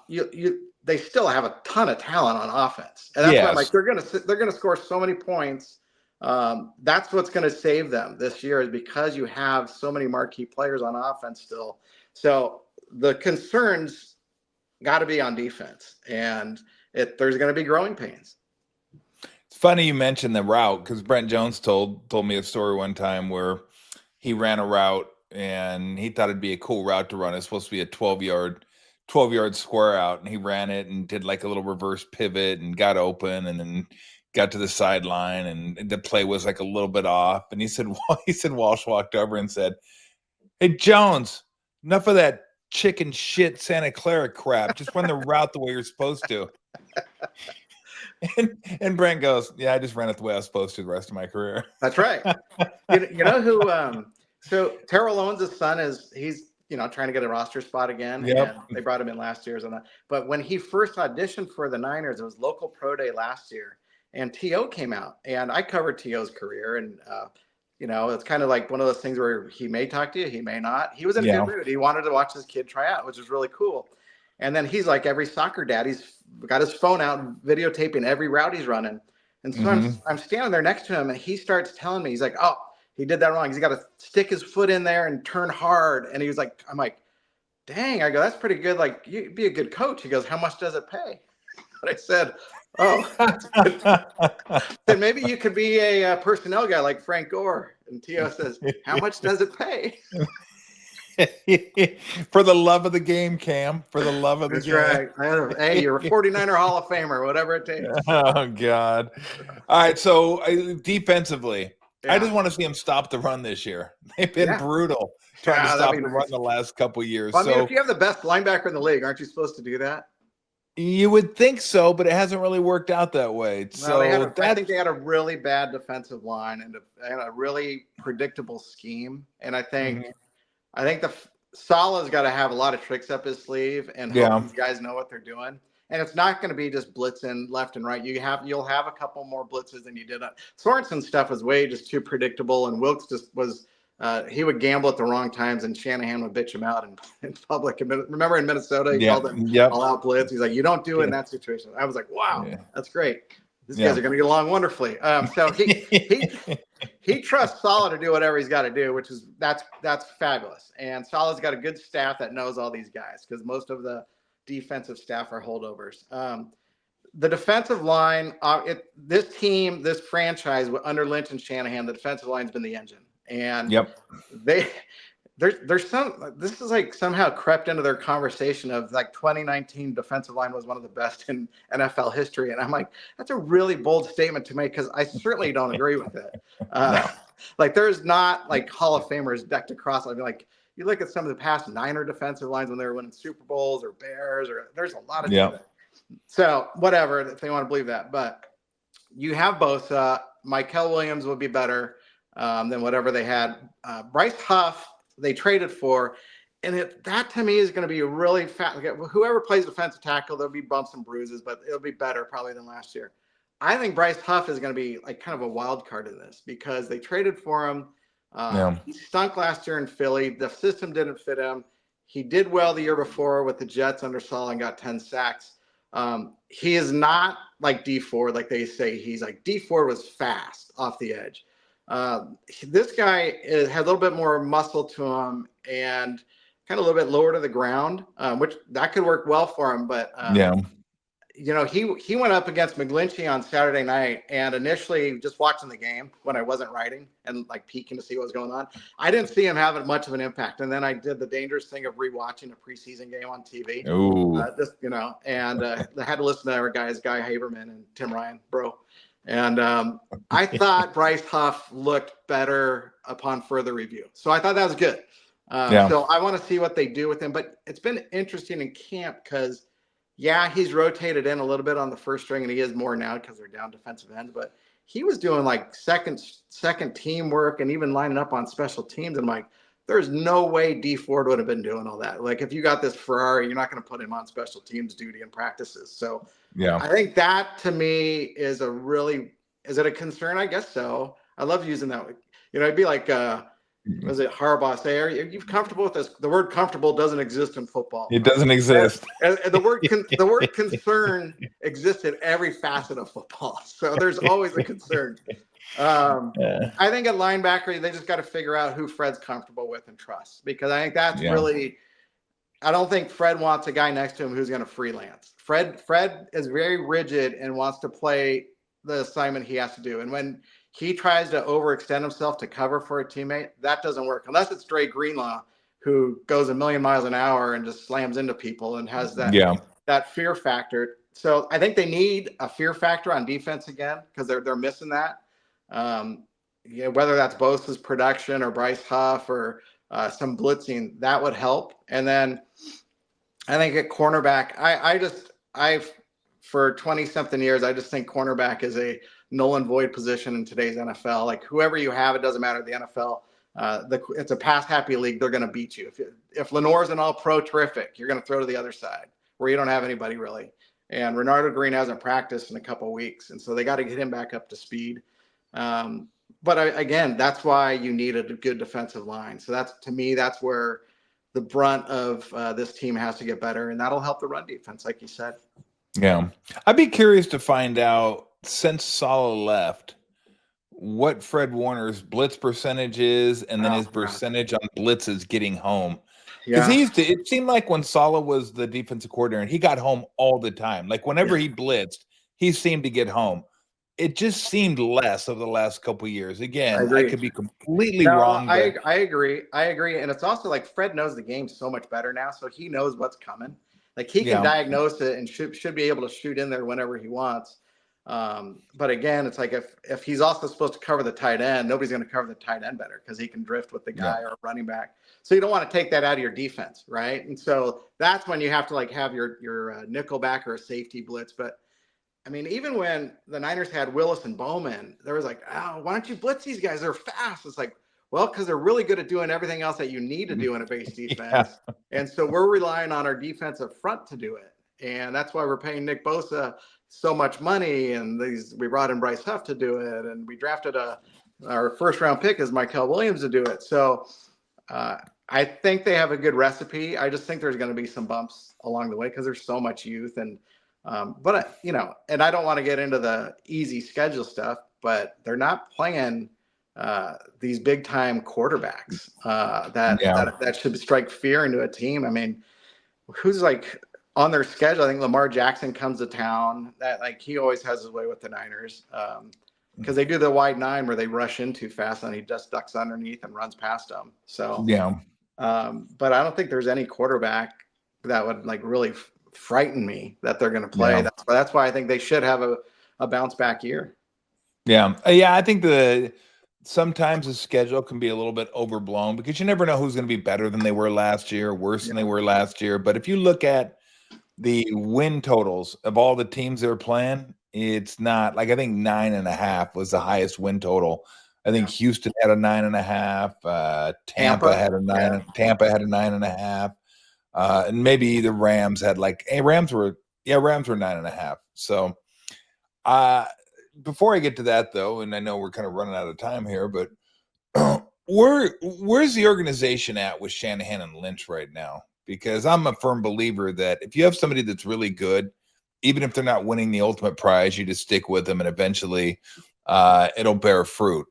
S2: they still have a ton of talent on offense, and that's why I'm like, they're gonna score so many points. That's what's going to save them this year, is because you have so many marquee players on offense still. So the concerns got to be on defense, and there's going to be growing pains.
S1: It's funny you mentioned the route, because Brent Jones told me a story one time where he ran a route and he thought it'd be a cool route to run. It's supposed to be a 12-yard square out, and he ran it and did like a little reverse pivot and got open, and then got to the sideline, and the play was like a little bit off. And he said Walsh walked over and said, "Hey, Jones, enough of that chicken shit Santa Clara crap. Just run the route the way you're supposed to." And Brent goes, "Yeah, I just ran it the way I was supposed to the rest of my career."
S2: That's right. You know who? So Terrell Owens' son he's trying to get a roster spot again.
S1: Yep.
S2: And they brought him in last year. But when he first auditioned for the Niners, it was local pro day last year, and T.O. came out, and I covered T.O.'s career, and it's kind of like one of those things where he may talk to you, he may not. He was in a good mood. He wanted to watch his kid try out, which is really cool. And then he's like every soccer dad, he's got his phone out videotaping every route he's running. And so I'm standing there next to him, and he starts telling me, he's like, "Oh, he did that wrong. He's got to stick his foot in there and turn hard." And he was like, I'm like, "Dang," I go, "that's pretty good. Like, you'd be a good coach." He goes, "How much does it pay?" But I said, then maybe you could be a personnel guy like Frank Gore. And T.O. says, "How much does it pay?"
S1: For the love of the game, Cam. For the love of the game.
S2: That's right. Hey, you're a 49er Hall of Famer, whatever it takes.
S1: Oh, God. All right, so defensively, I just want to see them stop the run this year. They've been brutal trying to stop the run the last couple of years.
S2: Well, if you have the best linebacker in the league, aren't you supposed to do that?
S1: You would think so, but it hasn't really worked out that way.
S2: Well, I think they had a really bad defensive line and a really predictable scheme. And I think Salah's got to have a lot of tricks up his sleeve and hope these guys know what they're doing. And it's not going to be just blitzing left and right. You'll have a couple more blitzes than you did. Sorensen's stuff was way just too predictable, and Wilkes just was. He would gamble at the wrong times, and Shanahan would bitch him out in public. Remember in Minnesota, he called him all-out blitz. He's like, "You don't do it in that situation." I was like, "Wow, that's great. These guys are going to get along wonderfully." So he trusts Saleh to do whatever he's got to do, which is that's fabulous. And Saleh's got a good staff that knows all these guys, because most of the defensive staff are holdovers. The defensive line, this franchise under Lynch and Shanahan, the defensive line's been the engine. And there's this is like somehow crept into their conversation of like 2019 defensive line was one of the best in NFL history. And I'm like, that's a really bold statement to make, because I certainly don't agree with it. Like, there's not like Hall of Famers decked across. I mean, like, you look at some of the past Niner defensive lines when they were winning Super Bowls or Bears, or there's a lot of So whatever, if they want to believe that. But you have both. Michael Williams will be better than whatever they had. Bryce Huff, they traded for, and that to me is going to be a really fat. Whoever plays defensive tackle, there'll be bumps and bruises, but it'll be better probably than last year. I think Bryce Huff is going to be like kind of a wild card in this, because they traded for him. He stunk last year in Philly. The system didn't fit him. He did well the year before with the Jets under Saul and got 10 sacks. He is not like D Ford, like they say. He's like, D Ford was fast off the edge. This guy had a little bit more muscle to him and kind of a little bit lower to the ground, which that could work well for him. But he went up against McGlinchey on Saturday night, and initially just watching the game when I wasn't writing and like peeking to see what was going on, I didn't see him having much of an impact. And then I did the dangerous thing of rewatching a preseason game on TV. I had to listen to our guys, Guy Haberman and Tim Ryan, bro. And I thought Bryce Huff looked better upon further review. So I thought that was good. So I want to see what they do with him. But it's been interesting in camp because, he's rotated in a little bit on the first string, and he is more now because they're down defensive end. But he was doing like second teamwork and even lining up on special teams. And I'm like, there's no way D Ford would have been doing all that. Like, if you got this Ferrari, you're not going to put him on special teams duty and practices. So
S1: Yeah.
S2: I think that to me is is it a concern? I guess so. I love using that. It'd be like, was it Harbaugh say, are you comfortable with this? The word comfortable doesn't exist in football.
S1: It doesn't exist.
S2: And the word concern exists in every facet of football. So there's always a concern. I think at linebacker, they just got to figure out who Fred's comfortable with and trust, because I think that's really, I don't think Fred wants a guy next to him who's going to freelance. Fred is very rigid and wants to play the assignment he has to do. And when he tries to overextend himself to cover for a teammate, that doesn't work unless it's Dre Greenlaw, who goes a million miles an hour and just slams into people and has that fear factor. So I think they need a fear factor on defense again, because they're missing that. Whether that's Bosa's production or Bryce Huff or some blitzing, that would help. And then I think at cornerback, I've for 20 something years, I just think cornerback is a null and void position in today's NFL. Like, whoever you have, it doesn't matter. The NFL, it's a pass happy league. They're going to beat you. If Lenore's an all pro, terrific. You're going to throw to the other side where you don't have anybody really. And Renardo Green hasn't practiced in a couple of weeks. And so they got to get him back up to speed. But again, that's why you need a good defensive line. So to me, that's where the brunt of this team has to get better. And that'll help the run defense, like you said.
S1: Yeah. I'd be curious to find out, since Saleh left, what Fred Warner's blitz percentage is, and then his percentage on blitzes getting home. Because it seemed like when Saleh was the defensive coordinator, and he got home all the time. Like, whenever he blitzed, he seemed to get home. It just seemed less over the last couple of years. Again, I could be completely wrong.
S2: I agree. And it's also like Fred knows the game so much better now, so he knows what's coming. Like, he can diagnose it and should be able to shoot in there whenever he wants. But again, it's like if he's also supposed to cover the tight end, nobody's going to cover the tight end better because he can drift with the guy or running back. So you don't want to take that out of your defense, right? And so that's when you have to have your nickel back or a safety blitz. But I mean, even when the Niners had Willis and Bowman, there was like, oh, why don't you blitz these guys? They're fast. It's like, well, because they're really good at doing everything else that you need to do in a base defense. And so we're relying on our defensive front to do it. And that's why we're paying Nick Bosa so much money. And we brought in Bryce Huff to do it. And we drafted our first round pick is Mykel Williams to do it. So I think they have a good recipe. I just think there's going to be some bumps along the way because there's so much youth. And but and I don't want to get into the easy schedule stuff, but they're not playing these big time quarterbacks that should strike fear into a team. I mean, who's like on their schedule? I think Lamar Jackson comes to town. That he always has his way with the Niners because they do the wide nine where they rush in too fast and he just ducks underneath and runs past them. So but I don't think there's any quarterback that would really frighten me that they're going to play. That's why I think they should have a bounce back year.
S1: I think sometimes the schedule can be a little bit overblown because you never know who's going to be better than they were last year or worse than they were last year. But if you look at the win totals of all the teams that are playing, it's not I think 9.5 was the highest win total. I think Houston had a 9.5. Tampa had a 9. Tampa had a 9.5. And maybe the Rams had Rams were 9.5. So before I get to that though, and I know we're kind of running out of time here, but where's the organization at with Shanahan and Lynch right now? Because I'm a firm believer that if you have somebody that's really good, even if they're not winning the ultimate prize, you just stick with them and eventually it'll bear fruit.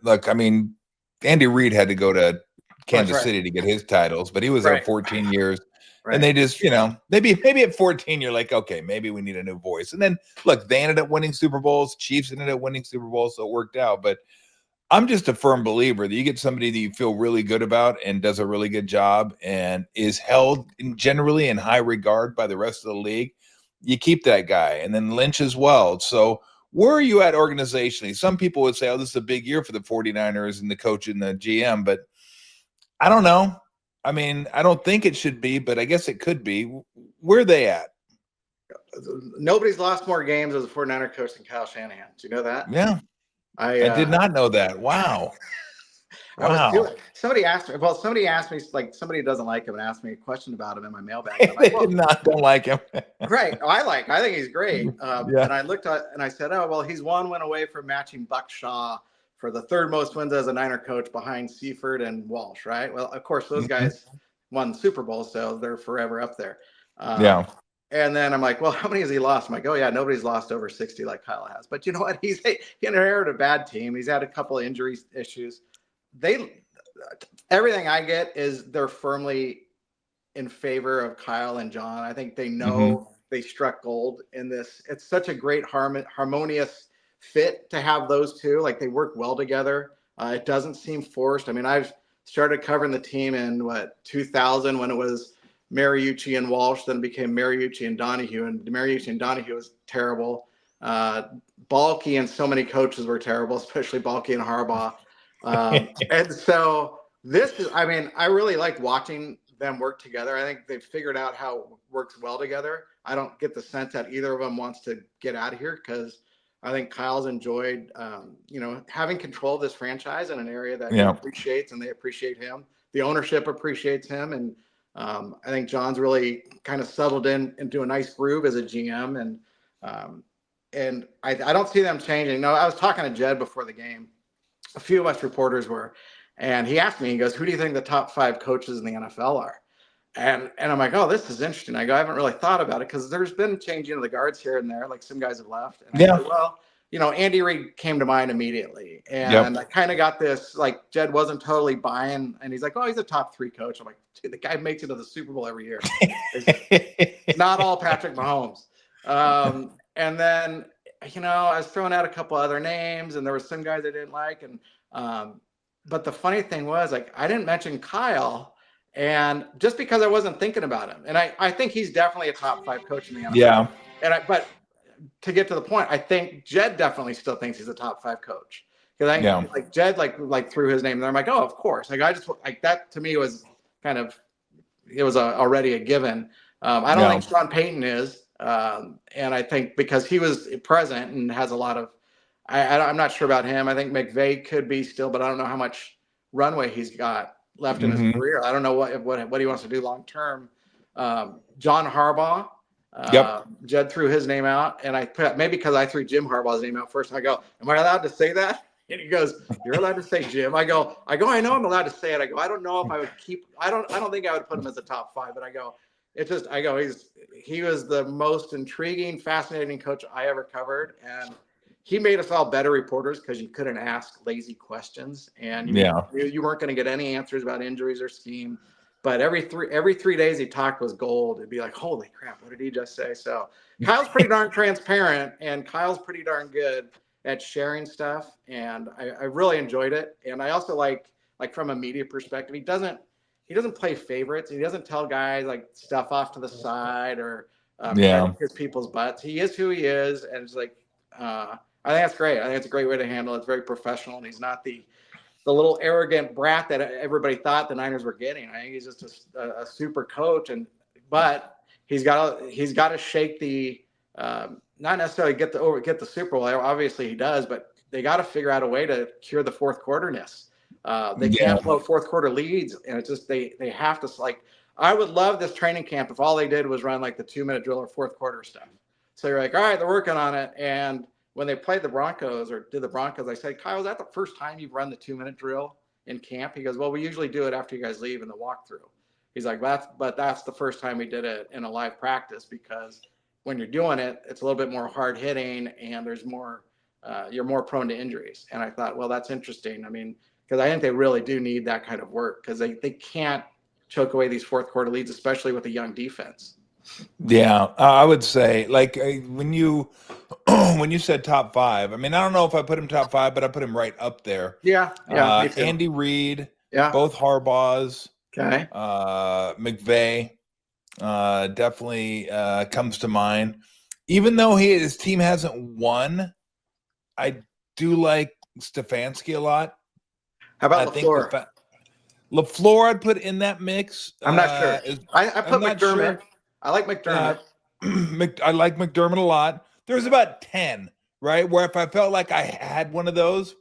S1: Look, I mean, Andy Reid had to go to Kansas City to get his titles, but he was there 14 years. And they just, maybe at 14, you're like, okay, maybe we need a new voice. And then look, they ended up winning Super Bowls. Chiefs ended up winning Super Bowls, so it worked out. But I'm just a firm believer that you get somebody that you feel really good about and does a really good job and is held generally in high regard by the rest of the league. You keep that guy. And then Lynch as well. So where are you at organizationally? Some people would say, oh, this is a big year for the 49ers and the coach and the GM, but I don't know. I mean, I don't think it should be, but I guess it could be. Where are they at?
S2: Nobody's lost more games as a 49er coach than Kyle Shanahan. Do you know that?
S1: Yeah. I did not know that. Wow.
S2: I was
S1: Wow.
S2: doing. Somebody asked me. Well, somebody asked me, like, somebody who doesn't like him and asked me a question about him in my mailbag. And I'm
S1: They
S2: like, well,
S1: did not don't like him.
S2: great. I think he's great.
S1: Yeah.
S2: And I looked at and I said, oh well, he's one win away from matching Buck Shaw for the third most wins as a Niner coach behind Seifert and Walsh. Right. Well, of course, those guys won the Super Bowl, so they're forever up there.
S1: Yeah.
S2: And then I'm like, well, how many has he lost? I'm like, oh yeah, nobody's lost over 60 like Kyle has. But you know what? He inherited a bad team. He's had a couple of injury issues. Everything I get is they're firmly in favor of Kyle and John. I think they know they struck gold in this. It's such a great harmonious fit to have those two. Like, they work well together. It doesn't seem forced. I mean, I've started covering the team in 2000 when it was Mariucci and Walsh, then it became Mariucci and Donahue, and Mariucci and Donahue was terrible. Balky and so many coaches were terrible, especially Balky and Harbaugh. And so this is, I mean, I really like watching them work together. I think they've figured out how it works well together. I don't get the sense that either of them wants to get out of here, because I think Kyle's enjoyed, having control of this franchise in an area that he appreciates, and they appreciate him. The ownership appreciates him, and I think John's really kind of settled into a nice groove as a GM, and I don't see them changing. No, I was talking to Jed before the game. A few of us reporters were, and he asked me, he goes, who do you think the top 5 coaches in the NFL are? And I'm like, oh, this is interesting. I go, I haven't really thought about it, because there's been changing of the guards here and there. Like, some guys have left. And I said, well, Andy Reid came to mind immediately. And I kind of got this, like, Jed wasn't totally buying. And he's like, oh, he's a top 3 coach. I'm like, dude, the guy makes it to the Super Bowl every year. It's not all Patrick Mahomes. And then, I was throwing out a couple other names, and there were some guys I didn't like. And but the funny thing was, like, I didn't mention Kyle, and just because I wasn't thinking about him. And I think he's definitely a top 5 coach in the NFL.
S1: Yeah.
S2: But to get to the point, I think Jed definitely still thinks he's a top 5 coach. Because I like Jed like threw his name there. I'm like, oh, of course. Like, I just like that, to me, was kind of, it was already a given. I don't think Sean Payton is. And I think because he was present and has a lot of, I'm not sure about him. I think McVay could be still, but I don't know how much runway he's got left in his career. I don't know what he wants to do long term. John Harbaugh, Jed threw his name out, and I put, maybe because I threw Jim Harbaugh's name out first. I go, am I allowed to say that? And he goes, you're allowed to say Jim. I go, I know I'm allowed to say it. I go, I don't know if I would keep, I don't think I would put him as a top 5, but I go, he was the most intriguing, fascinating coach I ever covered. And he made us all better reporters, because you couldn't ask lazy questions, and you weren't going to get any answers about injuries or scheme. But every 3 days he talked was gold. It'd be like, holy crap, what did he just say? So Kyle's pretty darn transparent, and Kyle's pretty darn good at sharing stuff. And I really enjoyed it. And I also like from a media perspective, he doesn't play favorites. He doesn't tell guys like stuff off to the side or try to kiss people's butts. He is who he is. And it's like, I think that's great. I think it's a great way to handle it. It's very professional, and he's not the little arrogant brat that everybody thought the Niners were getting. I think he's just a super coach, but he's got to shake the not necessarily get the Super Bowl. Obviously he does, but they got to figure out a way to cure the fourth quarterness. They can't blow fourth quarter leads, and it's just they have to, like, I would love this training camp if all they did was run like the 2-minute drill or fourth quarter stuff. So you're like, all right, they're working on it. And when they played the Broncos or did the Broncos, I said, Kyle, is that the first time you've run the 2-minute drill in camp? He goes, well, we usually do it after you guys leave in the walkthrough. He's like, that's the first time we did it in a live practice, because when you're doing it, it's a little bit more hard hitting, and there's more, you're more prone to injuries. And I thought, well, that's interesting. I mean, because I think they really do need that kind of work, because they can't choke away these fourth quarter leads, especially with a young defense.
S1: Yeah, I would say, like, when you said top 5, I mean, I don't know if I put him top 5, but I put him right up there.
S2: Yeah, me too.
S1: Andy Reid, both Harbaughs, McVay, definitely comes to mind. Even though his team hasn't won, I do like Stefanski a lot.
S2: How about LaFleur?
S1: LaFleur I'd put in that mix.
S2: I'm not sure. I put McDermott. Sure. I like McDermott.
S1: I like McDermott a lot. There's about 10, right? Where if I felt like I had one of those,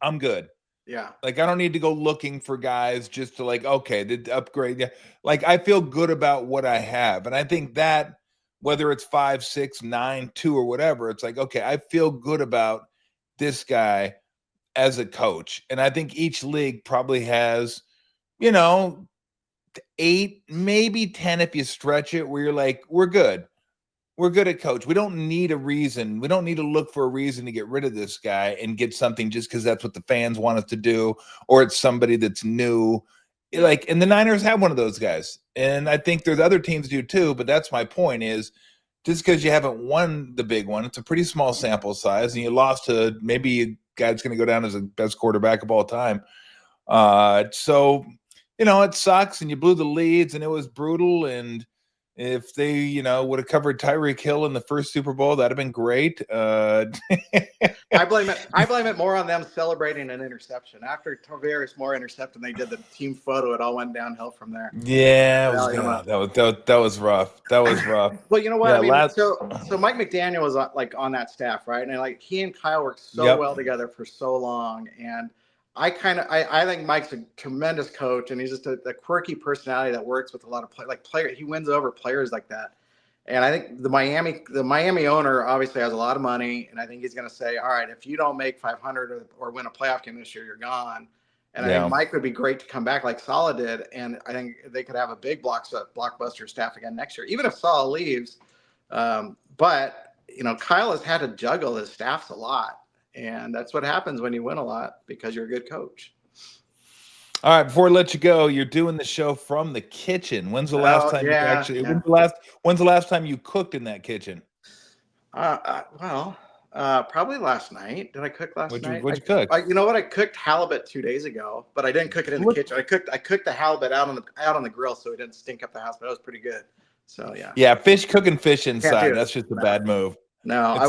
S1: I'm good.
S2: Yeah.
S1: Like, I don't need to go looking for guys just to like, okay, the upgrade. Yeah. Like, I feel good about what I have. And I think that whether it's 5, 6, 9, 2, or whatever, it's like, okay, I feel good about this guy as a coach. And I think each league probably has, 8, maybe 10 if you stretch it, where you're like, we're good. We're good at coach. We don't need a reason. We don't need to look for a reason to get rid of this guy and get something just because that's what the fans want us to do, or it's somebody that's new. Like, and the Niners have one of those guys. And I think there's other teams do too, but that's my point is just because you haven't won the big one, it's a pretty small sample size, and you lost to maybe a guy that's going to go down as the best quarterback of all time. So, it sucks, and you blew the leads, and it was brutal, and if they, would have covered Tyreek Hill in the first Super Bowl, that'd have been great.
S2: I blame it more on them celebrating an interception. After Tolbert Moore intercepted, they did the team photo. It all went downhill from there.
S1: Yeah, that was rough. That was rough.
S2: Well, you know what?
S1: Yeah,
S2: I mean, so Mike McDaniel was like on that staff, right? And like he and Kyle worked so well together for so long, and I think Mike's a tremendous coach, and he's just a quirky personality that works with a lot of players. He wins over players like that. And I think the Miami owner obviously has a lot of money, and I think he's going to say, all right, if you don't make 500 or win a playoff game this year, you're gone. And I think Mike would be great to come back like Saleh did, and I think they could have a big blockbuster staff again next year, even if Saleh leaves. But Kyle has had to juggle his staffs a lot. And that's what happens when you win a lot, because you're a good coach.
S1: All right, before I let you go, you're doing the show from the kitchen. When's the last time when's the last time you cooked in that kitchen?
S2: Probably last night. Did I cook last night?
S1: What'd you cook?
S2: You know what? I cooked halibut 2 days ago, but I didn't cook it in the kitchen. I cooked the halibut out on the grill, so it didn't stink up the house, but it was pretty good. So yeah.
S1: Yeah, cooking fish inside. That's just a bad move.
S2: No, I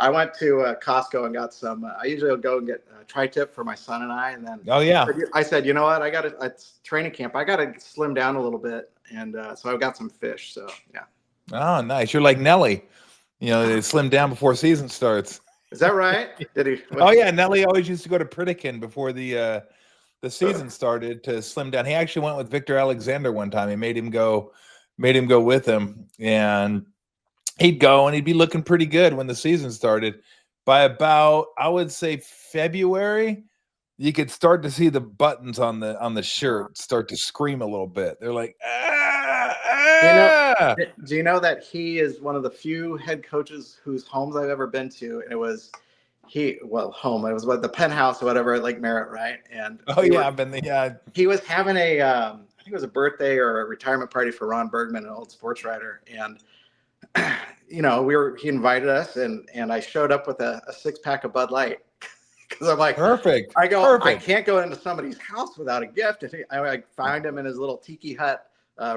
S2: went to Costco and got some. I usually go and get a tri-tip for my son and I, and then I said, you know what? It's training camp. I got to slim down a little bit, and so I got some fish. So yeah.
S1: Oh, nice. You're like Nelly. They slim down before season starts.
S2: Is that right? Did he?
S1: Oh yeah, Nelly always used to go to Pritikin before the season started to slim down. He actually went with Victor Alexander one time. He made him go with him, and he'd go and he'd be looking pretty good when the season started. By about, I would say, February, you could start to see the buttons on the shirt start to scream a little bit. They're like,
S2: Do you know that he is one of the few head coaches whose homes I've ever been to? And it was home. It was the penthouse or whatever at Lake Merritt, right? And
S1: I've been there. Yeah.
S2: He was having I think it was a birthday or a retirement party for Ron Bergman, an old sports writer, and he invited us, and I showed up with a 6-pack of Bud Light, because I'm like,
S1: perfect.
S2: I can't go into somebody's house without a gift. And I find him in his little tiki hut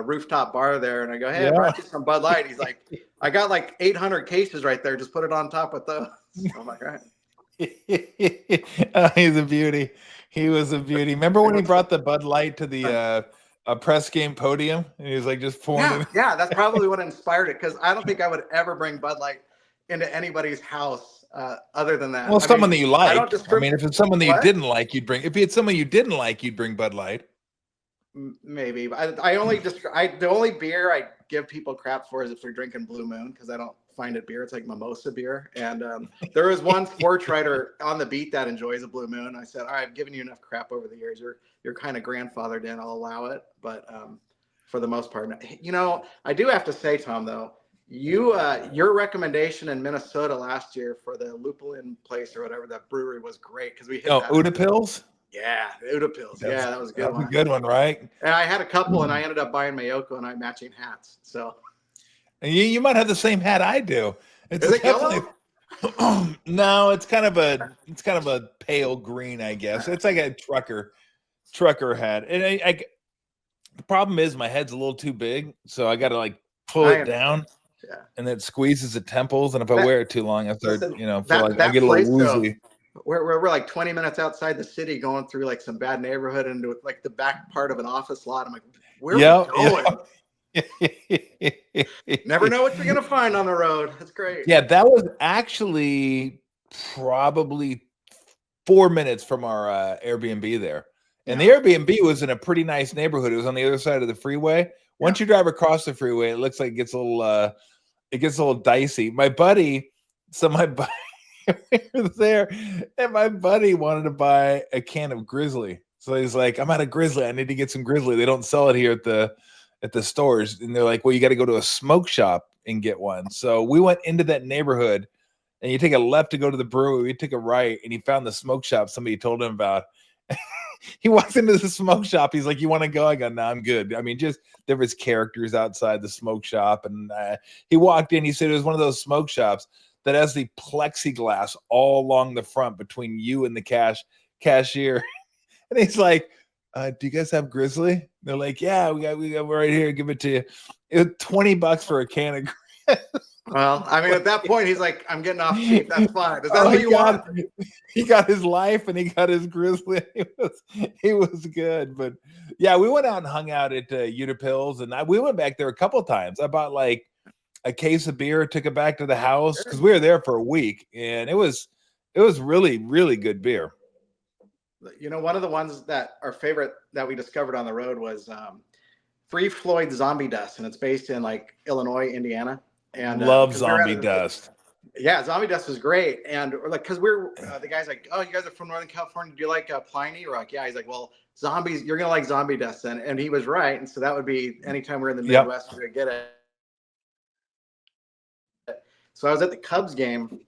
S2: rooftop bar there, and I go, hey, I brought you some Bud Light. He's like, I got like 800 cases right there. Just put it on top of those. I'm like, all right.
S1: He's a beauty. He was a beauty. Remember when he brought the Bud Light to the a press game podium, and he was like just pouring it.
S2: Yeah, that's probably what inspired it, because I don't think I would ever bring Bud Light into anybody's house other than that.
S1: Well, someone that you like. I mean, if it's someone that you didn't like, you'd bring. If it's someone you didn't like, you'd bring Bud Light.
S2: Maybe. The only beer I give people crap for is if they're drinking Blue Moon, because I don't find it beer. It's like mimosa beer. And there is one sports writer on the beat that enjoys a Blue Moon. I said, all right, I've given you enough crap over the years. You're kind of grandfathered in. I'll allow it. But for the most part, I do have to say, Tom, though, your recommendation in Minnesota last year for the Lupulin place or whatever, that brewery, was great, because we hit that.
S1: Uda Pills?
S2: Yeah, the Uda Pills. Yeah, that was a good one.
S1: A good one, right?
S2: And I had a couple, and I ended up buying Mayoko and I matching hats. So
S1: you might have the same hat I do.
S2: Is it yellow?
S1: No, it's kind of a pale green, I guess. It's like a trucker hat. And the problem is my head's a little too big, so I got to like pull it down. Yeah. And it squeezes the temples, and if I wear it too long, I start, feel like I get a little woozy.
S2: We're like 20 minutes outside the city, going through like some bad neighborhood into like the back part of an office lot. I'm like, where are we going? Never know what you're gonna find on the road. That's great.
S1: Yeah, that was actually probably 4 minutes from our Airbnb there. And the
S2: Yeah.
S1: Airbnb was in a pretty nice neighborhood. It was on the other side of the freeway. Once you drive across the freeway, it looks like it gets a little dicey. My buddy, my buddy was there, and my buddy wanted to buy a can of Grizzly. So he's like, I'm out of Grizzly. I need to get some Grizzly. They don't sell it here at the stores. And they're like, well, you got to go to a smoke shop and get one. So we went into that neighborhood, and you take a left to go to the brewery. We took a right, and he found the smoke shop somebody told him about. He walks into the smoke shop. He's like, you want to go? I go, no, I'm good. I mean, just there was characters outside the smoke shop. And he walked in. He said it was one of those smoke shops that has the plexiglass all along the front between you and the cashier. And he's like, do you guys have Grizzly? And they're like, yeah, we got right here. Give it to you. It was $20 for a can of Grizzly.
S2: Well, I mean, at that point, he's like, I'm getting off cheap. That's fine. Is that all you want?
S1: He got his life and he got his Grizzly. He was good. But yeah, we went out and hung out at Utapills, and we went back there a couple times. I bought like a case of beer, took it back to the house because we were there for a week, and it was really, really good beer.
S2: You know, one of the ones that our favorite that we discovered on the road was Free Floyd Zombie Dust, and it's based in like Illinois, Indiana. And
S1: love Zombie Dust.
S2: Yeah, Zombie Dust was great. And like, because we're the guy's like, oh, you guys are from Northern California. Do you like Pliny? We're like, yeah. He's like, well, zombies, you're gonna like Zombie Dust, and he was right. And so that would be anytime we're in the Midwest, we're gonna get it. So I was at the Cubs game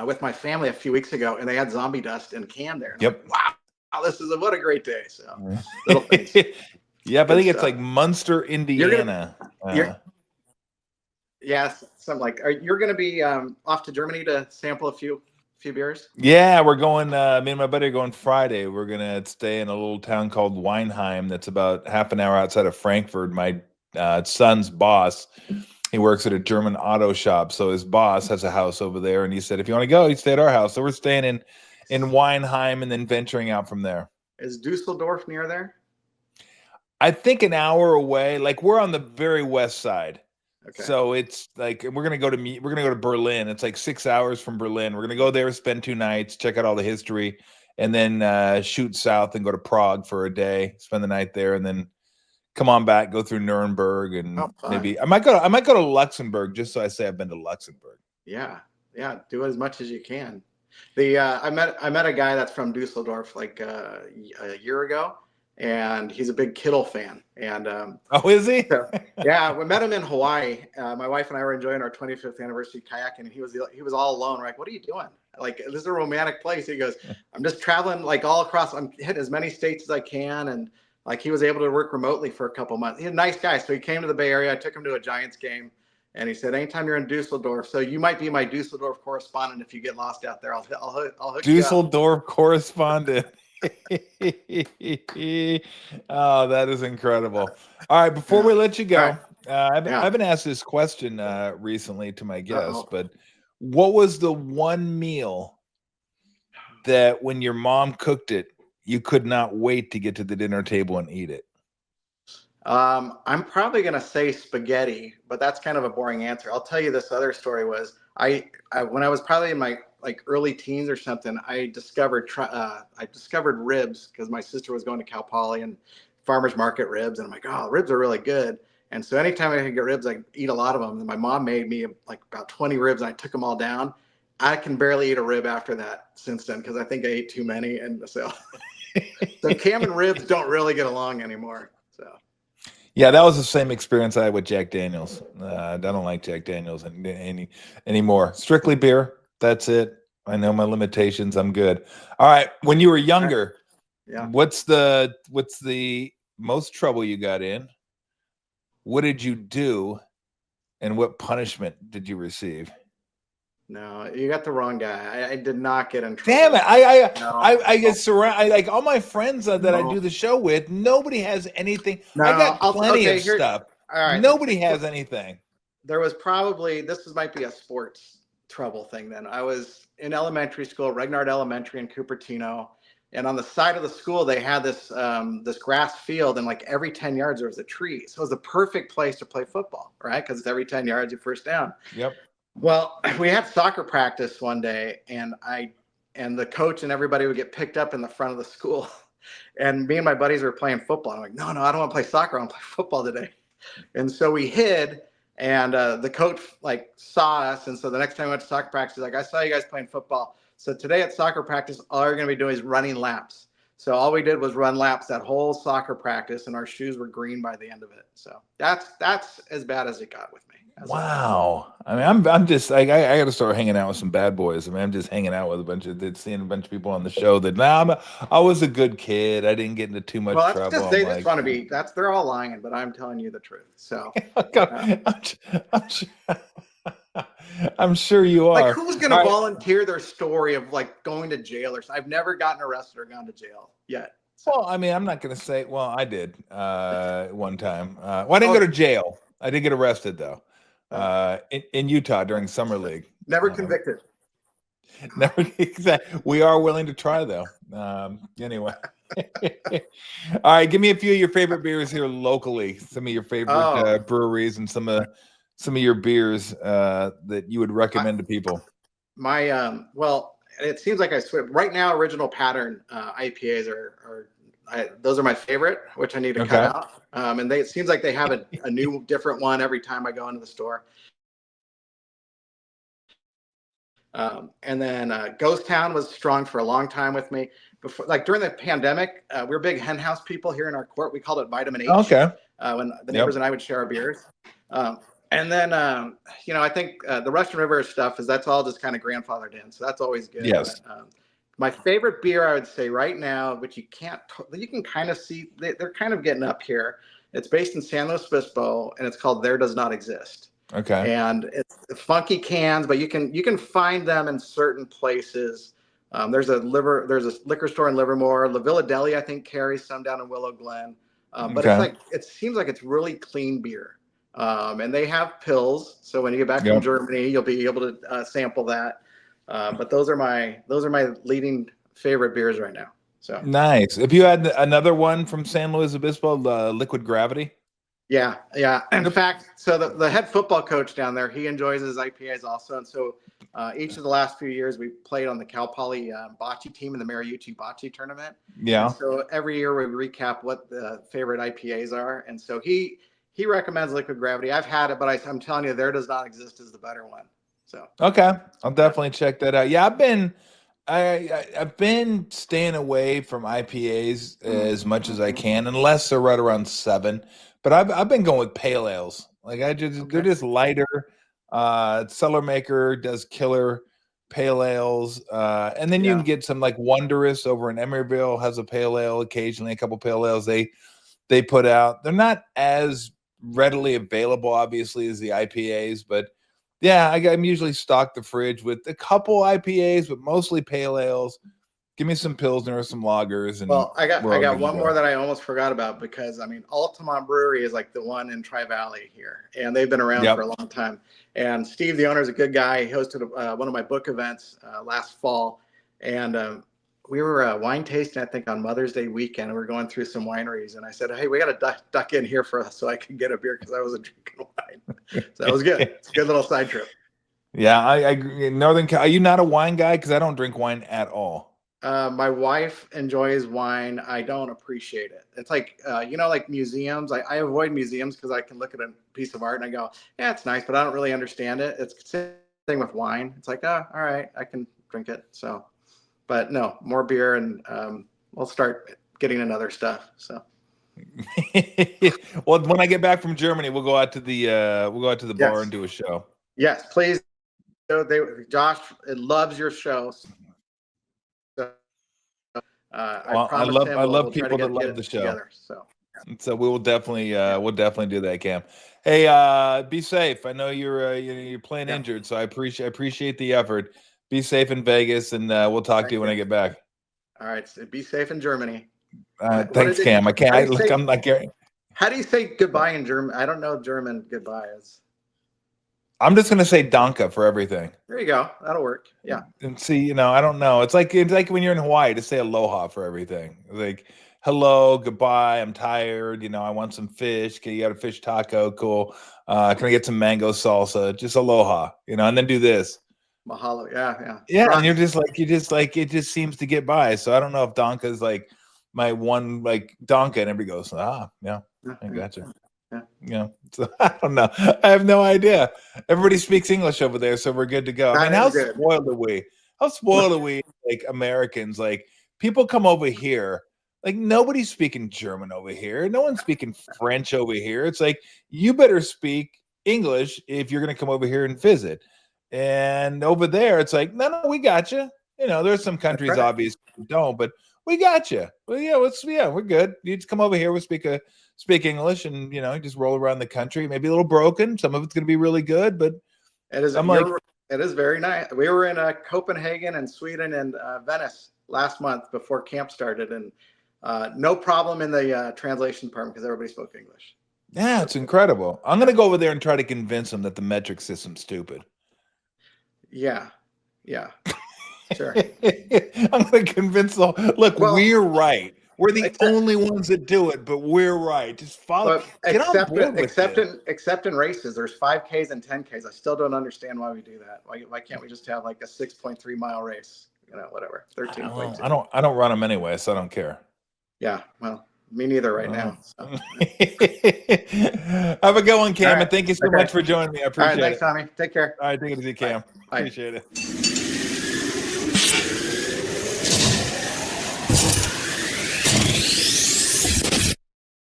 S2: with my family a few weeks ago, and they had Zombie Dust in can there.
S1: Yep.
S2: Like, wow, what a great day. So
S1: little things. Yeah, but I think it's like Munster, Indiana.
S2: Yeah, something like. You're going to be off to Germany to sample a few beers?
S1: Yeah, we're going. Me and my buddy are going Friday. We're gonna stay in a little town called Weinheim that's about half an hour outside of Frankfurt. My son's boss, he works at a German auto shop, so his boss has a house over there, and he said if you want to go, you stay at our house. So we're staying in Weinheim and then venturing out from there. Is
S2: Dusseldorf near there?
S1: I think an hour away. Like we're on the very west side. Okay. So it's like we're gonna go to Berlin. It's like 6 hours from Berlin. We're gonna go there, spend 2 nights, check out all the history, and then shoot south and go to Prague for a day, spend the night there, and then come on back, go through Nuremberg, and maybe I might go to Luxembourg just so I say I've been to Luxembourg.
S2: Yeah, do as much as you can. I met a guy that's from Dusseldorf like a year ago. And he's a big Kittle fan. And
S1: oh, is he?
S2: So, yeah, we met him in Hawaii. My wife and I were enjoying our 25th anniversary kayaking, and he was all alone. We're like, what are you doing? Like, this is a romantic place. He goes, I'm just traveling like all across. I'm hitting as many states as I can, and like he was able to work remotely for a couple months. He's a nice guy, so he came to the Bay Area. I took him to a Giants game, and he said, anytime you're in Dusseldorf, so you might be my Dusseldorf correspondent if you get lost out there. I'll hook
S1: Dusseldorf correspondent. Oh, that is incredible. All right, before we let you go, I've been asked this question recently to my guests, but what was the one meal that when your mom cooked it, you could not wait to get to the dinner table and eat it?
S2: I'm probably going to say spaghetti, but that's kind of a boring answer. I'll tell you this other story was I when I was probably in my like early teens or something, I discovered ribs because my sister was going to Cal Poly and farmers market ribs. And I'm like, oh, ribs are really good. And so anytime I could get ribs, I eat a lot of them. And my mom made me like about 20 ribs and I took them all down. I can barely eat a rib after that since then because I think I ate too many. And so Cam and ribs don't really get along anymore. So.
S1: Yeah, that was the same experience I had with Jack Daniels. I don't like Jack Daniels anymore. Strictly beer. That's it. I know my limitations. I'm good. All right. When you were younger, what's the most trouble you got in? What did you do? And what punishment did you receive?
S2: No, you got the wrong guy. I did not get in trouble.
S1: Damn it. I get surrounded. Like all my friends that I do the show with, nobody has anything. No, I got plenty of stuff. All right. Nobody has anything.
S2: There was probably, might be a sports trouble thing then. I was in elementary school, Regnard Elementary in Cupertino, And on the side of the school, they had this this grass field, and like every 10 yards there was a tree. So it was the perfect place to play football, right? Because it's every 10 yards you first down.
S1: Yep.
S2: Well, we had soccer practice one day, and the coach and everybody would get picked up in the front of the school. And me and my buddies were playing football. I'm like, no, I don't want to play soccer. I want to play football today. And so we hid, and the coach like saw us. And so the next time we went to soccer practice, he's like, I saw you guys playing football. So today at soccer practice, all you're going to be doing is running laps. So all we did was run laps that whole soccer practice, and our shoes were green by the end of it. So that's as bad as it got with me.
S1: Wow. I mean, I'm just like, I got to start hanging out with some bad boys. I mean, I'm just hanging out with seeing a bunch of people on the show that I was a good kid. I didn't get into too much
S2: Well, that's
S1: trouble.
S2: because they just want to be, they're all lying, but I'm telling you the truth. So
S1: I'm sure you are.
S2: Like, who's going to volunteer their story of like going to jail or something? I've never gotten arrested or gone to jail yet. So.
S1: Well, I mean, I'm not going to say, well, I did one time. Well, I didn't go to jail. I did get arrested though. In Utah during summer league.
S2: Never convicted.
S1: Never. We are willing to try though. Anyway. All right, give me a few of your favorite beers here locally. Some of your favorite breweries and some of your beers that you would recommend to people.
S2: My well, it seems like I switched right now. Original Pattern IPAs are those are my favorite, which I need to cut out. And it seems like they have a new, different one every time I go into the store. And then Ghost Town was strong for a long time with me. Before, like during the pandemic, we were big hen house people here in our court. We called it Vitamin H.
S1: Okay.
S2: When the neighbors and I would share our beers. And then, I think the Russian River stuff that's all just kind of grandfathered in. So that's always good.
S1: Yes.
S2: But, my favorite beer, I would say right now, which you can kind of see, they're kind of getting up here. It's based in San Luis Obispo, and it's called There Does Not Exist.
S1: Okay.
S2: And it's funky cans, but you can find them in certain places. There's a liquor store in Livermore. La Villa Deli, I think, carries some down in Willow Glen. But it seems like it's really clean beer. And they have pills. So when you get back from Germany, you'll be able to sample that. But those are my leading favorite beers right now. So
S1: nice. If you had another one from San Luis Obispo, Liquid Gravity.
S2: Yeah. In fact, so the head football coach down there, he enjoys his IPAs also. And so each of the last few years, we played on the Cal Poly bocce team in the Mariucci bocce tournament.
S1: Yeah.
S2: And so every year we recap what the favorite IPAs are. And so he recommends Liquid Gravity. I've had it, but I'm telling you, There Does Not Exist is the better one. So
S1: okay, I'll definitely check that out. Yeah, I've been staying away from IPAs as much as I can, unless they're right around 7. But I've been going with pale ales. Like they're just lighter. Cellar Maker does killer pale ales, and then you can get some like Wondrous over in Emeryville has a pale ale occasionally. A couple pale ales they put out. They're not as readily available, obviously, as the IPAs, but yeah, I'm usually stock the fridge with a couple IPAs, but mostly pale ales. Give me some Pilsner, some lagers. And
S2: well, I got one more that I almost forgot about because Altamont Brewery is like the one in Tri-Valley here, and they've been around for a long time. And Steve, the owner, is a good guy. He hosted one of my book events last fall, and we were wine tasting, I think, on Mother's Day weekend. And we were going through some wineries, and I said, "Hey, we got to duck in here for us so I can get a beer because I wasn't drinking wine." So that was good. It's a good little side trip.
S1: Yeah, I agree. Are you not a wine guy? Because I don't drink wine at all.
S2: My wife enjoys wine. I don't appreciate it. It's like, like museums. I avoid museums because I can look at a piece of art and I go, yeah, it's nice, but I don't really understand it. It's the same thing with wine. It's like, all right, I can drink it. So, but no, more beer, and we'll start getting into other stuff. So.
S1: Well, when I get back from Germany, we'll go out to the bar and do a show.
S2: Yes, please. Josh loves your show. So, I love people that love the show. Together,
S1: so we will definitely do that, Cam. Hey, be safe. I know you're playing injured, so I appreciate the effort. Be safe in Vegas, and we'll talk to you when I get back.
S2: All right, so be safe in Germany.
S1: Thanks, Cam. I can't. I'm not caring.
S2: How do you say goodbye in German? I don't know German goodbye is.
S1: I'm just gonna say Donka for everything.
S2: There you go. That'll work. Yeah.
S1: And see, I don't know. It's like when you're in Hawaii to say aloha for everything. Like hello, goodbye, I'm tired. I want some fish. Okay, you got a fish taco, cool. Can I get some mango salsa? Just aloha, and then do this.
S2: Mahalo. Yeah.
S1: Yeah, and you're just like it just seems to get by. So I don't know if Donka is like my one like Donka, and everybody goes, yeah, I gotcha. Yeah. So I don't know. I have no idea. Everybody speaks English over there, so we're good to go. I mean, how spoiled are we? How spoiled are we, like Americans? Like people come over here, like nobody's speaking German over here. No one's speaking French over here. It's like you better speak English if you're going to come over here and visit. And over there, it's like, no, we got you. There's some countries obviously don't, but we got you. Well, yeah, we're good. You just come over here. We'll speak English, and just roll around the country. Maybe a little broken. Some of it's going to be really good, but
S2: it is. It is very nice. We were in Copenhagen and Sweden and Venice last month before camp started, and no problem in the translation department because everybody spoke English.
S1: Yeah, it's incredible. I'm going to go over there and try to convince them that the metric system's stupid.
S2: Yeah. Sure.
S1: I'm going to convince them. Look, we're right. We're the only ones that do it, but we're right. Just follow.
S2: Except in races, there's 5Ks and 10Ks. I still don't understand why we do that. Why can't we just have like a 6.3 mile race? Whatever. 13.2.
S1: I don't run them anyway, so I don't care.
S2: Yeah. Well, me neither right now. So.
S1: Have a good one, Cam, and thank you so much for joining me. I appreciate it.
S2: Thanks, Tommy. Take care.
S1: All right, take it easy, Cam.
S2: Bye.
S1: Appreciate it.